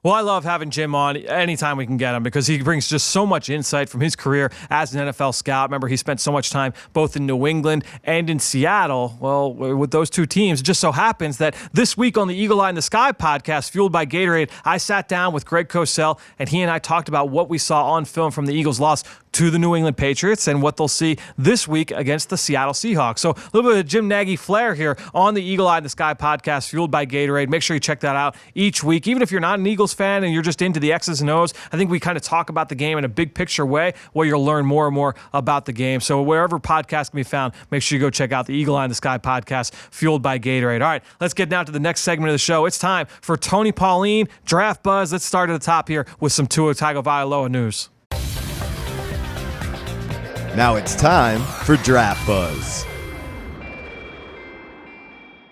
Well, I love having Jim on anytime we can get him because he brings just so much insight from his career as an NFL scout. Remember, he spent so much time both in New England and in Seattle. Well, with those two teams, it just so happens that this week on the Eagle Eye in the Sky podcast, fueled by Gatorade, I sat down with Greg Cosell, and he and I talked about what we saw on film from the Eagles' loss to the New England Patriots and what they'll see this week against the Seattle Seahawks. So a little bit of Jim Nagy flair here on the Eagle Eye in the Sky podcast, fueled by Gatorade. Make sure you check that out each week. Even if you're not an Eagles fan and you're just into the X's and O's, I think we kind of talk about the game in a big picture way where you'll learn more and more about the game. So wherever podcasts can be found, make sure you go check out the Eagle Eye in the Sky podcast, fueled by Gatorade. All right, let's get now to the next segment of the show. It's time for Tony Pauline, Draft Buzz. Let's start at the top here with some Tua Tagovailoa news. Now it's time for Draft Buzz.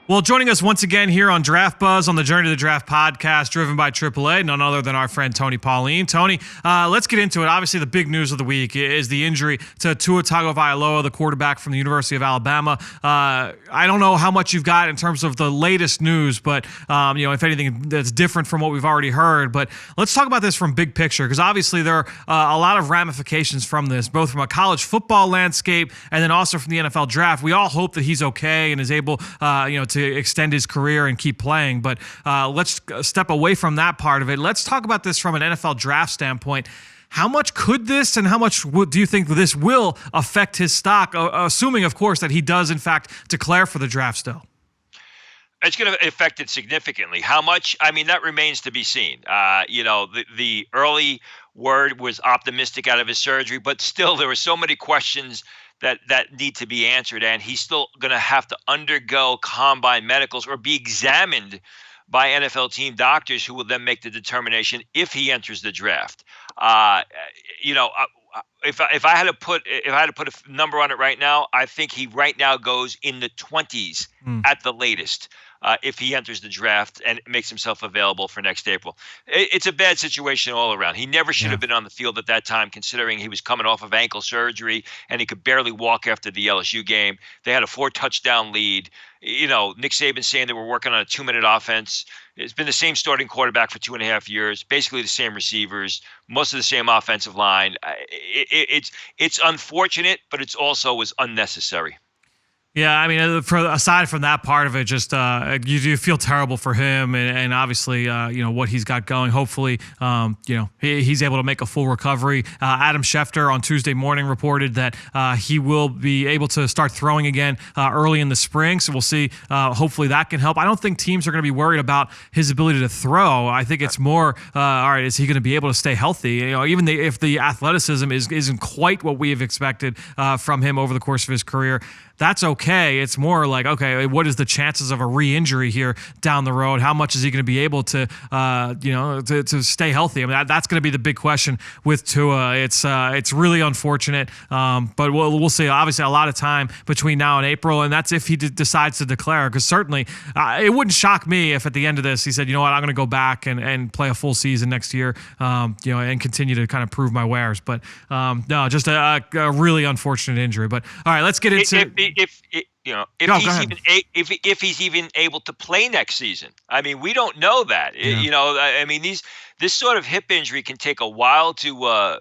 Well, joining us once again here on Draft Buzz on the Journey to the Draft podcast, driven by AAA, none other than our friend Tony Pauline. Tony, let's get into it. Obviously, the big news of the week is the injury to Tua Tagovailoa, the quarterback from the University of Alabama. I don't know how much you've got in terms of the latest news, but if anything that's different from what we've already heard. But let's talk about this from big picture, because obviously there are a lot of ramifications from this, both from a college football landscape and then also from the NFL draft. We all hope that he's okay and is able, to extend his career and keep playing. But let's step away from that part of it. Let's talk about this from an NFL draft standpoint. How much could this and how much do you think this will affect his stock, assuming, of course, that he does, in fact, declare for the draft still? It's going to affect it significantly. How much? I mean, that remains to be seen. The early word was optimistic out of his surgery, but still there were so many questions that need to be answered, and he's still going to have to undergo combine medicals or be examined by NFL team doctors who will then make the determination if he enters the draft. If I had to put a number on it right now, I think he right now goes in the 20s at the latest. If he enters the draft and makes himself available for next April. It's a bad situation all around. He never should have been on the field at that time, considering he was coming off of ankle surgery and he could barely walk after the LSU game. They had a 4-touchdown lead. Nick Saban saying they were working on a 2-minute offense. It's been the same starting quarterback for 2.5 years, basically the same receivers, most of the same offensive line. It's unfortunate, but it's also was unnecessary. Yeah, I mean, aside from that part of it, just you feel terrible for him, and obviously, what he's got going. Hopefully, he's able to make a full recovery. Adam Schefter on Tuesday morning reported that he will be able to start throwing again early in the spring. So we'll see. Hopefully, that can help. I don't think teams are going to be worried about his ability to throw. I think it's more, all right, is he going to be able to stay healthy? Even if the athleticism isn't quite what we have expected from him over the course of his career. that's okay. It's more like, okay, what is the chances of a re-injury here down the road? How much is he going to be able to, to stay healthy? I mean, that's going to be the big question with Tua. It's really unfortunate, but we'll see. Obviously, a lot of time between now and April, and that's if he decides to declare. Because certainly, it wouldn't shock me if at the end of this he said, you know what, I'm going to go back and play a full season next year, and continue to kind of prove my wares. But no, just a really unfortunate injury. But all right, let's get into if he's even able to play next season. I mean, we don't know that. Yeah. I mean, this sort of hip injury can take a while to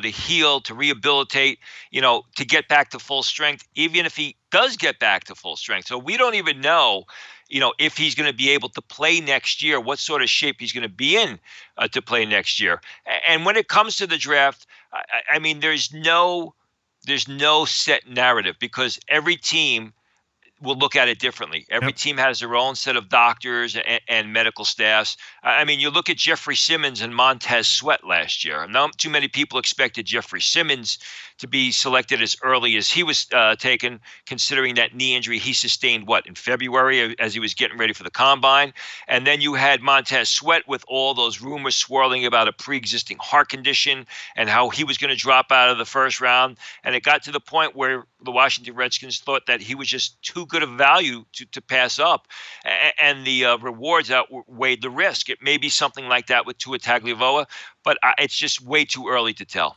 heal, to rehabilitate, to get back to full strength, even if he does get back to full strength. So we don't even know, if he's going to be able to play next year, what sort of shape he's going to be in to play next year. And when it comes to the draft, I mean, there's no set narrative, because every team will look at it differently. Every team has their own set of doctors and medical staffs. I mean, you look at Jeffrey Simmons and Montez Sweat last year. Not too many people expected Jeffrey Simmons to be selected as early as he was taken, considering that knee injury he sustained, in February as he was getting ready for the combine. And then you had Montez Sweat with all those rumors swirling about a pre-existing heart condition and how he was going to drop out of the first round. And it got to the point where the Washington Redskins thought that he was just too good of value to pass up, and the rewards outweighed the risk. It may be something like that with Tua Tagovailoa, but it's just way too early to tell.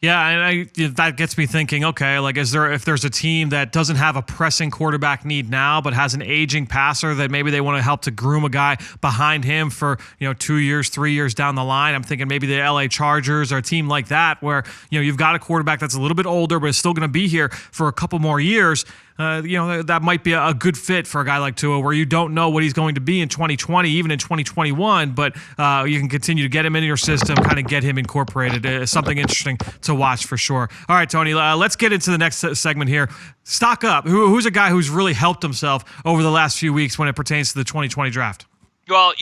Yeah, and that gets me thinking, okay, like if there's a team that doesn't have a pressing quarterback need now, but has an aging passer that maybe they want to help to groom a guy behind him for, 2 years, 3 years down the line. I'm thinking maybe the LA Chargers or a team like that where, you've got a quarterback that's a little bit older, but is still going to be here for a couple more years. That might be a good fit for a guy like Tua, where you don't know what he's going to be in 2020, even in 2021, but you can continue to get him into your system, kind of get him incorporated. Something interesting to watch for sure. All right, Tony, let's get into the next segment here. Stock up. Who's a guy who's really helped himself over the last few weeks when it pertains to the 2020 draft? Well,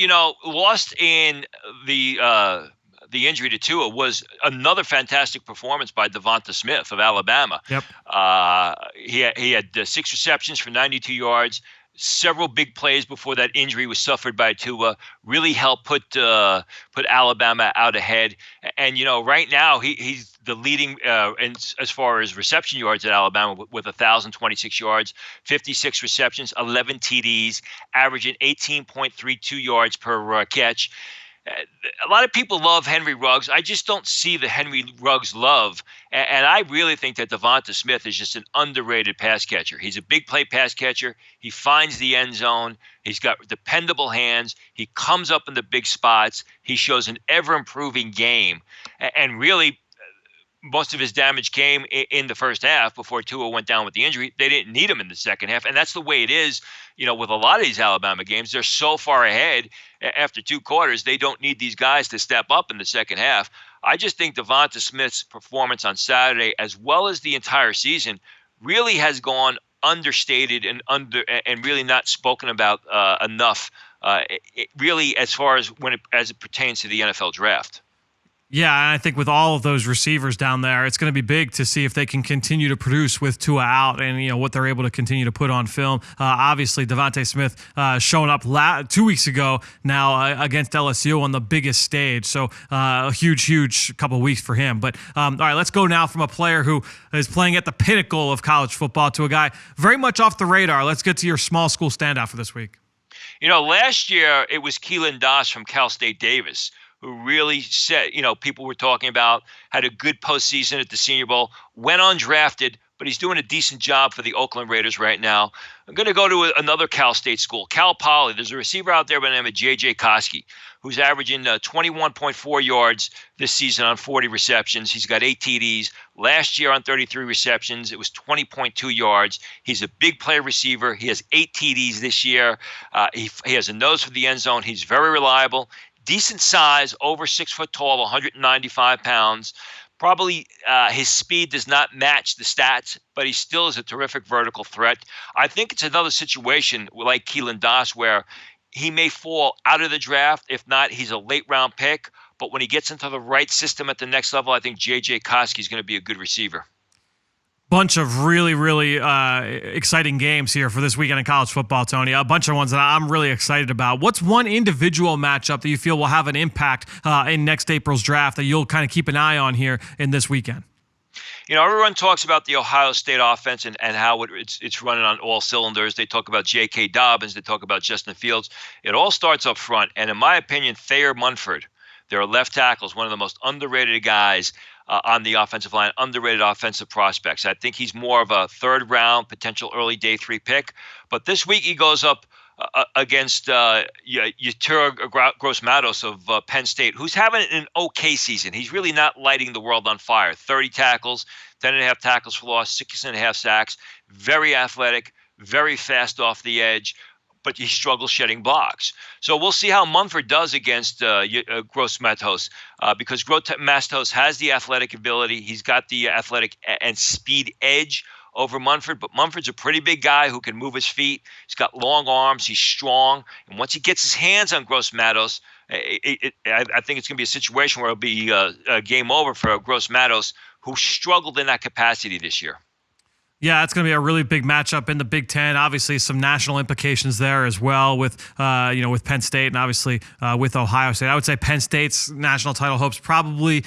lost in the injury to Tua was another fantastic performance by Devonta Smith of Alabama. Yep. He had 6 receptions for 92 yards. Several big plays before that injury was suffered by Tua really helped put Alabama out ahead. And right now he's the leading as far as reception yards at Alabama with 1,026 yards, 56 receptions, 11 TDs, averaging 18.32 yards per catch. A lot of people love Henry Ruggs. I just don't see the Henry Ruggs love. And I really think that Devonta Smith is just an underrated pass catcher. He's a big play pass catcher. He finds the end zone. He's got dependable hands. He comes up in the big spots. He shows an ever-improving game. And really, most of his damage came in the first half before Tua went down with the injury. They didn't need him in the second half. And that's the way it is, with a lot of these Alabama games. They're so far ahead after 2 quarters, they don't need these guys to step up in the second half. I just think Devonta Smith's performance on Saturday, as well as the entire season, really has gone understated and really not spoken about enough, really as far as as it pertains to the NFL draft. Yeah, and I think with all of those receivers down there, it's going to be big to see if they can continue to produce with Tua out and, what they're able to continue to put on film. Obviously, Devonta Smith showing up 2 weeks ago now against LSU on the biggest stage. So a huge couple of weeks for him. But all right, let's go now from a player who is playing at the pinnacle of college football to a guy very much off the radar. Let's get to your small school standout for this week. Last year it was Keelan Doss from Cal State Davis, who really said, people were talking about, had a good postseason at the Senior Bowl, went undrafted, but he's doing a decent job for the Oakland Raiders right now. I'm going to go to another Cal State school, Cal Poly. There's a receiver out there by the name of J.J. Koski, who's averaging 21.4 yards this season on 40 receptions. He's got 8 TDs. Last year on 33 receptions, it was 20.2 yards. He's a big play receiver. He has 8 TDs this year. He has a nose for the end zone. He's very reliable. Decent size, over 6 foot tall, 195 pounds. Probably his speed does not match the stats, but he still is a terrific vertical threat. I think it's another situation like Keelan Doss where he may fall out of the draft. If not, he's a late round pick. But when he gets into the right system at the next level, I think J.J. Koski is going to be a good receiver. Bunch of really, really exciting games here for this weekend in college football, Tony. A bunch of ones that I'm really excited about. What's one individual matchup that you feel will have an impact in next April's draft that you'll kind of keep an eye on here in this weekend? Everyone talks about the Ohio State offense and how it's running on all cylinders. They talk about J.K. Dobbins. They talk about Justin Fields. It all starts up front. And in my opinion, Thayer Munford, their left tackle, is one of the most underrated guys on the offensive line, underrated offensive prospects. I think he's more of a third-round, potential early day 3 pick. But this week he goes up against Tua Gross-Matos of Penn State, who's having an okay season. He's really not lighting the world on fire. 30 tackles, 10.5 tackles for loss, 6.5 sacks. Very athletic, very fast off the edge, but he struggles shedding blocks. So we'll see how Munford does against Gross-Matos because Gross-Matos has the athletic ability. He's got the athletic and speed edge over Munford, but Munford's a pretty big guy who can move his feet. He's got long arms. He's strong. And once he gets his hands on Gross-Matos, I think it's going to be a situation where it'll be a game over for Gross-Matos, who struggled in that capacity this year. Yeah, it's going to be a really big matchup in the Big Ten. Obviously, some national implications there as well with Penn State and obviously with Ohio State. I would say Penn State's national title hopes probably, in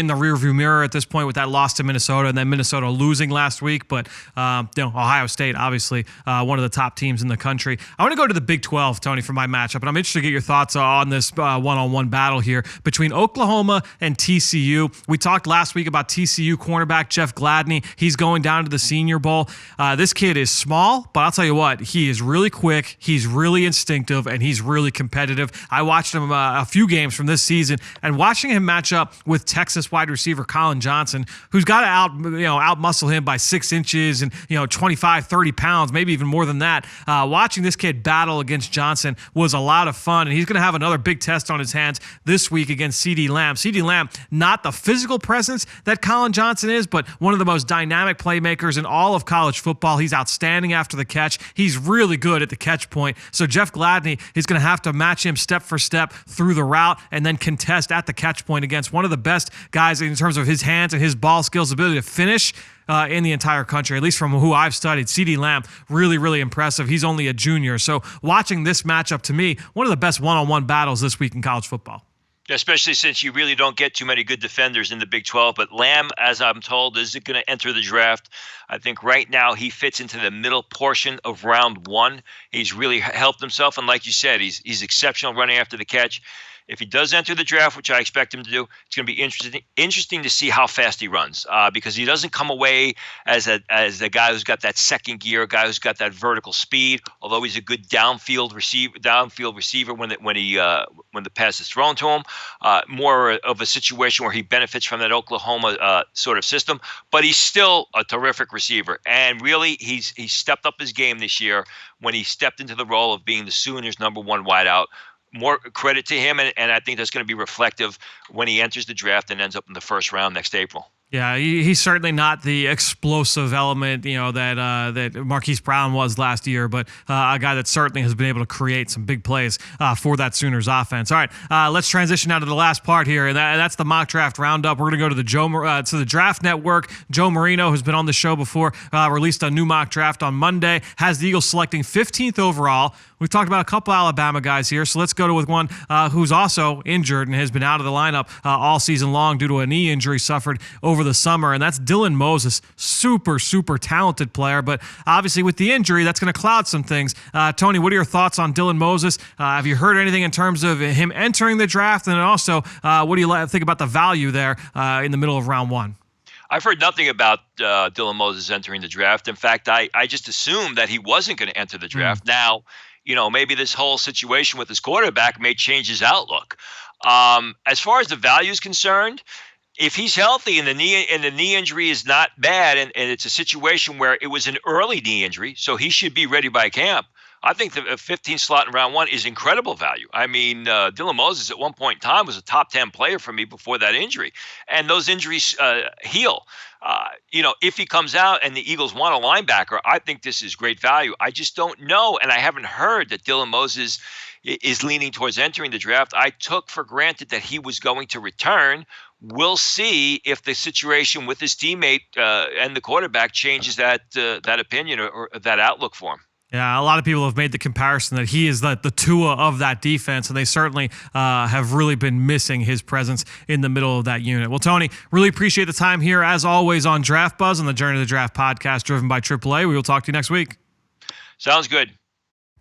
the rearview mirror at this point with that loss to Minnesota and then Minnesota losing last week. But, Ohio State, obviously, one of the top teams in the country. I want to go to the Big 12, Tony, for my matchup. And I'm interested to get your thoughts on this one-on-one battle here between Oklahoma and TCU. We talked last week about TCU cornerback Jeff Gladney. He's going down to the Senior Bowl. This kid is small, but I'll tell you what, he is really quick, he's really instinctive, and he's really competitive. I watched him a few games from this season, and watching him match up with Texas wide receiver Colin Johnson, who's got to out muscle him by 6 inches and 25, 30 pounds, maybe even more than that. Watching this kid battle against Johnson was a lot of fun, and he's going to have another big test on his hands this week against CeeDee Lamb. CeeDee Lamb, not the physical presence that Colin Johnson is, but one of the most dynamic playmakers in all of college football. He's outstanding after the catch. He's really good at the catch point. So Jeff Gladney is going to have to match him step for step through the route and then contest at the catch point against one of the best guys in terms of his hands and his ball skills, ability to finish in the entire country, at least from who I've studied. CeeDee Lamb, really, really impressive. He's only a junior. So watching this matchup, to me, one of the best one-on-one battles this week in college football. Especially since you really don't get too many good defenders in the Big 12. But Lamb, as I'm told, is going to enter the draft. I think right now he fits into the middle portion of round 1. He's really helped himself. And like you said, he's exceptional running after the catch. If he does enter the draft, which I expect him to do, it's going to be interesting to see how fast he runs because he doesn't come away as a guy who's got that second gear, a guy who's got that vertical speed. Although he's a good downfield receiver when the pass is thrown to him, more of a situation where he benefits from that Oklahoma sort of system. But he's still a terrific receiver, and really he's stepped up his game this year when he stepped into the role of being the Sooners' number 1 wideout. More credit to him, and I think that's going to be reflective when he enters the draft and ends up in the first round next April. Yeah, he's certainly not the explosive element, that Marquise Brown was last year, but a guy that certainly has been able to create some big plays for that Sooners offense. All right, let's transition now to the last part here, and that's the mock draft roundup. We're going to go to the Draft Network. Joe Marino, who's been on the show before, released a new mock draft on Monday, has the Eagles selecting 15th overall. We've talked about a couple Alabama guys here, so let's go with one who's also injured and has been out of the lineup all season long due to a knee injury suffered over the summer, and that's Dylan Moses. Super, super talented player, but obviously with the injury, that's going to cloud some things. Tony, what are your thoughts on Dylan Moses? Have you heard anything in terms of him entering the draft? And also, what do you think about the value there in the middle of round 1? I've heard nothing about Dylan Moses entering the draft. In fact, I just assumed that he wasn't going to enter the draft. Now, maybe this whole situation with his quarterback may change his outlook. As far as the value is concerned, if he's healthy and the knee injury is not bad, and it's a situation where it was an early knee injury, so he should be ready by camp, I think the 15 slot in round one is incredible value. I mean, Dylan Moses at one point in time was a top 10 player for me before that injury. And those injuries heal. If he comes out and the Eagles want a linebacker, I think this is great value. I just don't know, and I haven't heard that Dylan Moses is leaning towards entering the draft. I took for granted that he was going to return. We'll see if the situation with his teammate and the quarterback changes that opinion or that outlook for him. Yeah, a lot of people have made the comparison that he is the Tua of that defense, and they certainly have really been missing his presence in the middle of that unit. Well, Tony, really appreciate the time here, as always, on Draft Buzz on the Journey to the Draft podcast driven by AAA. We will talk to you next week. Sounds good.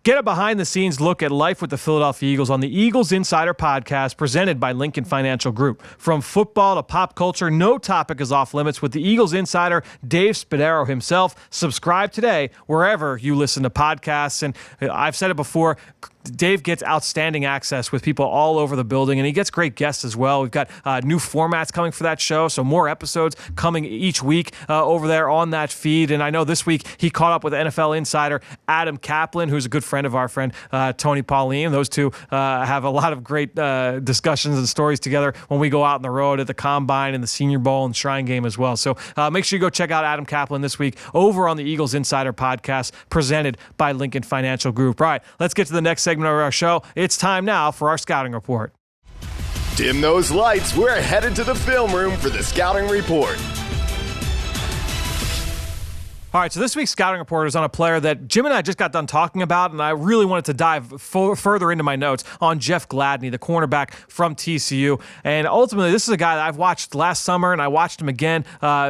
Get a behind-the-scenes look at life with the Philadelphia Eagles on the Eagles Insider Podcast presented by Lincoln Financial Group. From football to pop culture, no topic is off limits with the Eagles Insider, Dave Spadaro himself. Subscribe today wherever you listen to podcasts. And I've said it before, Dave gets outstanding access with people all over the building, and he gets great guests as well. We've got new formats coming for that show, so more episodes coming each week over there on that feed. And I know this week he caught up with NFL insider Adam Kaplan, who's a good friend of our friend Tony Pauline. Those two have a lot of great discussions and stories together when we go out on the road at the Combine and the Senior Bowl and Shrine Game as well. So make sure you go check out Adam Kaplan this week over on the Eagles Insider Podcast presented by Lincoln Financial Group. All right, let's get to the next segment of our show. It's time now for our scouting report. Dim those lights. We're headed to the film room for the scouting report. All right, so this week's scouting report is on a player that Jim and I just got done talking about, and I really wanted to dive further into my notes on Jeff Gladney, the cornerback from TCU. And ultimately, this is a guy that I've watched last summer, and I watched him again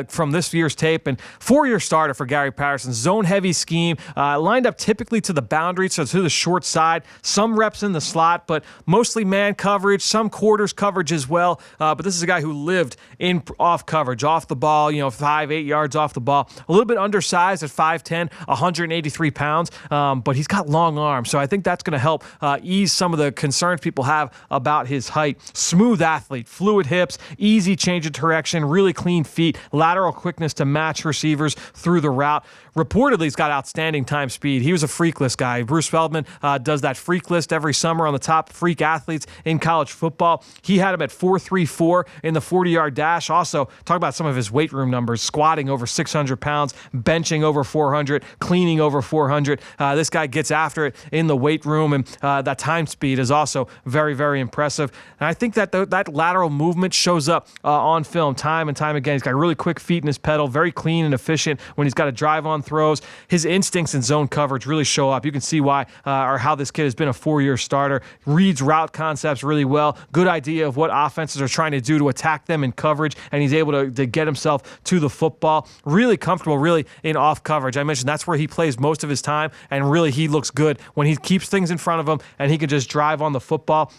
from this year's tape. And 4-year starter for Gary Patterson, zone-heavy scheme, lined up typically to the boundary, so to the short side, some reps in the slot, but mostly man coverage, some quarters coverage as well. But this is a guy who lived in off coverage, off the ball, 5-8 yards off the ball, a little bit undersized at 5'10", 183 pounds, but he's got long arms, so I think that's going to help ease some of the concerns people have about his height. Smooth athlete, fluid hips, easy change of direction, really clean feet, lateral quickness to match receivers through the route. Reportedly, he's got outstanding time speed. He was a freak list guy. Bruce Feldman does that freak list every summer on the top freak athletes in college football. He had him at 4.34 in the 40-yard dash. Also, talk about some of his weight room numbers, squatting over 600 pounds, benching over 400, cleaning over 400. This guy gets after it in the weight room, and that time speed is also very, very impressive. And I think that that lateral movement shows up on film time and time again. He's got really quick feet in his pedal, very clean and efficient when he's got to drive on throws. His instincts in zone coverage really show up. You can see why or how this kid has been a 4-year starter. Reads route concepts really well. Good idea of what offenses are trying to do to attack them in coverage, and he's able to get himself to the football. Really comfortable, really in off coverage. I mentioned that's where he plays most of his time, and really he looks good when he keeps things in front of him and he can just drive on the football.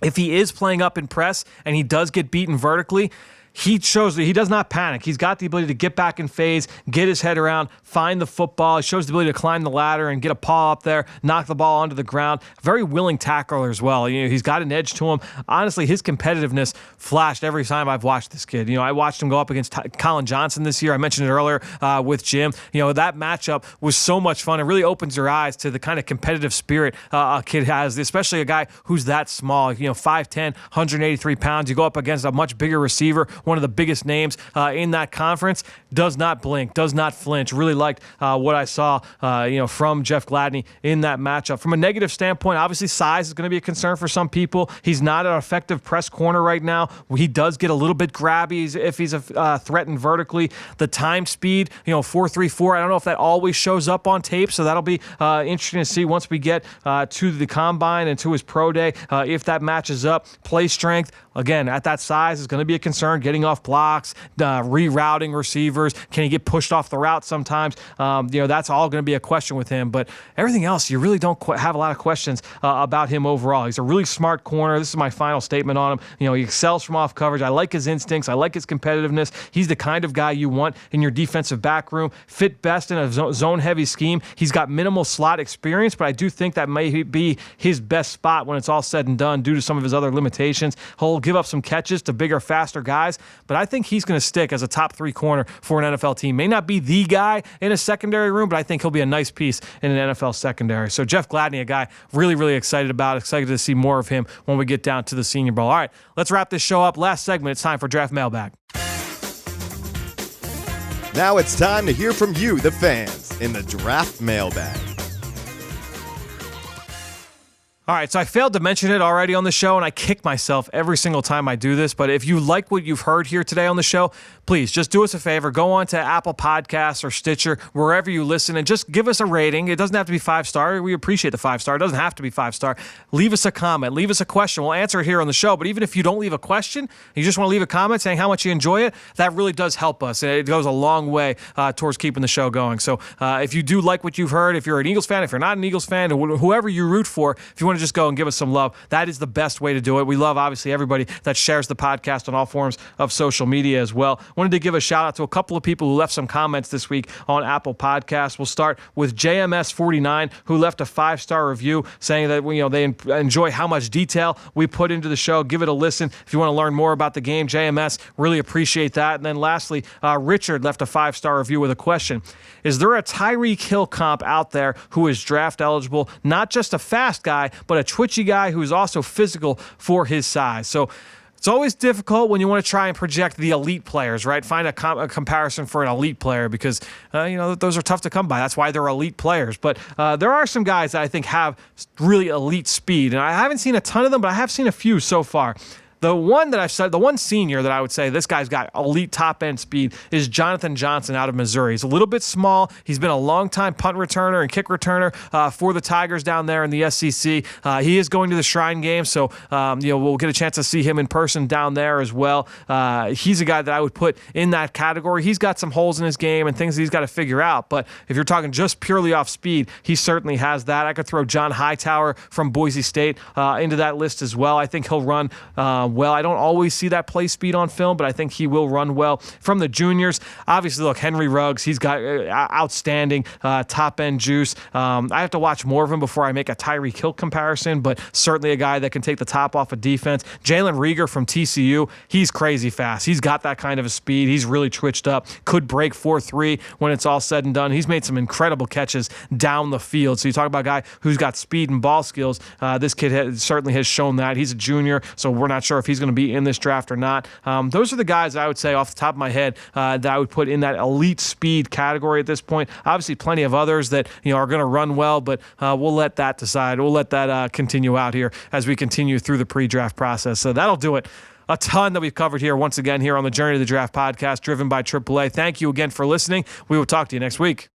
If he is playing up in press and he does get beaten vertically, he shows that he does not panic. He's got the ability to get back in phase, get his head around, find the football. He shows the ability to climb the ladder and get a paw up there, knock the ball onto the ground. Very willing tackler as well. He's got an edge to him. Honestly, his competitiveness flashed every time I've watched this kid. I watched him go up against Colin Johnson this year. I mentioned it earlier with Jim. That matchup was so much fun. It really opens your eyes to the kind of competitive spirit a kid has, especially a guy who's that small. 5'10", 183 pounds. You go up against a much bigger receiver, one of the biggest names in that conference, does not blink, does not flinch. Really liked what I saw from Jeff Gladney in that matchup. From a negative standpoint, obviously size is going to be a concern for some people. He's not an effective press corner right now. He does get a little bit grabby if he's threatened vertically. The time speed, 4.34, I don't know if that always shows up on tape, so that'll be interesting to see once we get to the Combine and to his pro day, if that matches up. Play strength, again, at that size is going to be a concern. Getting off blocks, rerouting receivers. Can he get pushed off the route sometimes? That's all going to be a question with him. But everything else, you really don't have a lot of questions about him overall. He's a really smart corner. This is my final statement on him. He excels from off coverage. I like his instincts. I like his competitiveness. He's the kind of guy you want in your defensive back room. Fit best in a zone-heavy scheme. He's got minimal slot experience, but I do think that may be his best spot when it's all said and done due to some of his other limitations. He'll give up some catches to bigger, faster guys, guys, but I think he's going to stick as a top 3 corner for an NFL team. May not be the guy in a secondary room, but I think he'll be a nice piece in an NFL secondary. So Jeff Gladney, a guy really, really excited to see more of him when we get down to the Senior Bowl. All right, let's wrap this show up. Last segment, it's time for Draft Mailbag. Now it's time to hear from you, the fans, in the Draft Mailbag. All right, so I failed to mention it already on the show, and I kick myself every single time I do this. But if you like what you've heard here today on the show, please just do us a favor. Go on to Apple Podcasts or Stitcher, wherever you listen, and just give us a rating. It doesn't have to be 5-star. We appreciate the 5-star. It doesn't have to be 5-star. Leave us a comment. Leave us a question. We'll answer it here on the show. But even if you don't leave a question, you just want to leave a comment saying how much you enjoy it, that really does help us. And it goes a long way towards keeping the show going. So if you do like what you've heard, if you're an Eagles fan, if you're not an Eagles fan, or whoever you root for, if you want to just go and give us some love, that is the best way to do it. We love, obviously, everybody that shares the podcast on all forms of social media as well. Wanted to give a shout out to a couple of people who left some comments this week on Apple Podcasts. We'll start with JMS49, who left a 5-star review saying that they enjoy how much detail we put into the show. Give it a listen if you want to learn more about the game. JMS, really appreciate that. And then lastly, Richard left a 5-star review with a question. Is there a Tyreek Hill comp out there who is draft eligible? Not just a fast guy, but a twitchy guy who is also physical for his size. So it's always difficult when you want to try and project the elite players, right? Find a comparison for an elite player because, those are tough to come by. That's why they're elite players. But there are some guys that I think have really elite speed. And I haven't seen a ton of them, but I have seen a few so far. The one that I've said, the one senior that I would say this guy's got elite top-end speed is Jonathan Johnson out of Missouri. He's a little bit small. He's been a long-time punt returner and kick returner for the Tigers down there in the SEC. He is going to the Shrine game, so we'll get a chance to see him in person down there as well. He's a guy that I would put in that category. He's got some holes in his game and things that he's got to figure out, but if you're talking just purely off speed, he certainly has that. I could throw John Hightower from Boise State into that list as well. I think he'll run well. I don't always see that play speed on film, but I think he will run well. From the juniors, obviously, look, Henry Ruggs, he's got outstanding top-end juice. I have to watch more of him before I make a Tyreek Hill comparison, but certainly a guy that can take the top off of defense. Jalen Reagor from TCU, he's crazy fast. He's got that kind of a speed. He's really twitched up. Could break 4.3 when it's all said and done. He's made some incredible catches down the field. So you talk about a guy who's got speed and ball skills. This kid certainly has shown that. He's a junior, so we're not sure if he's going to be in this draft or not. Those are the guys that I would say off the top of my head that I would put in that elite speed category at this point. Obviously, plenty of others that are going to run well, but we'll let that decide. We'll let that continue out here as we continue through the pre-draft process. So that'll do it. A ton that we've covered here once again here on the Journey to the Draft podcast driven by AAA. Thank you again for listening. We will talk to you next week.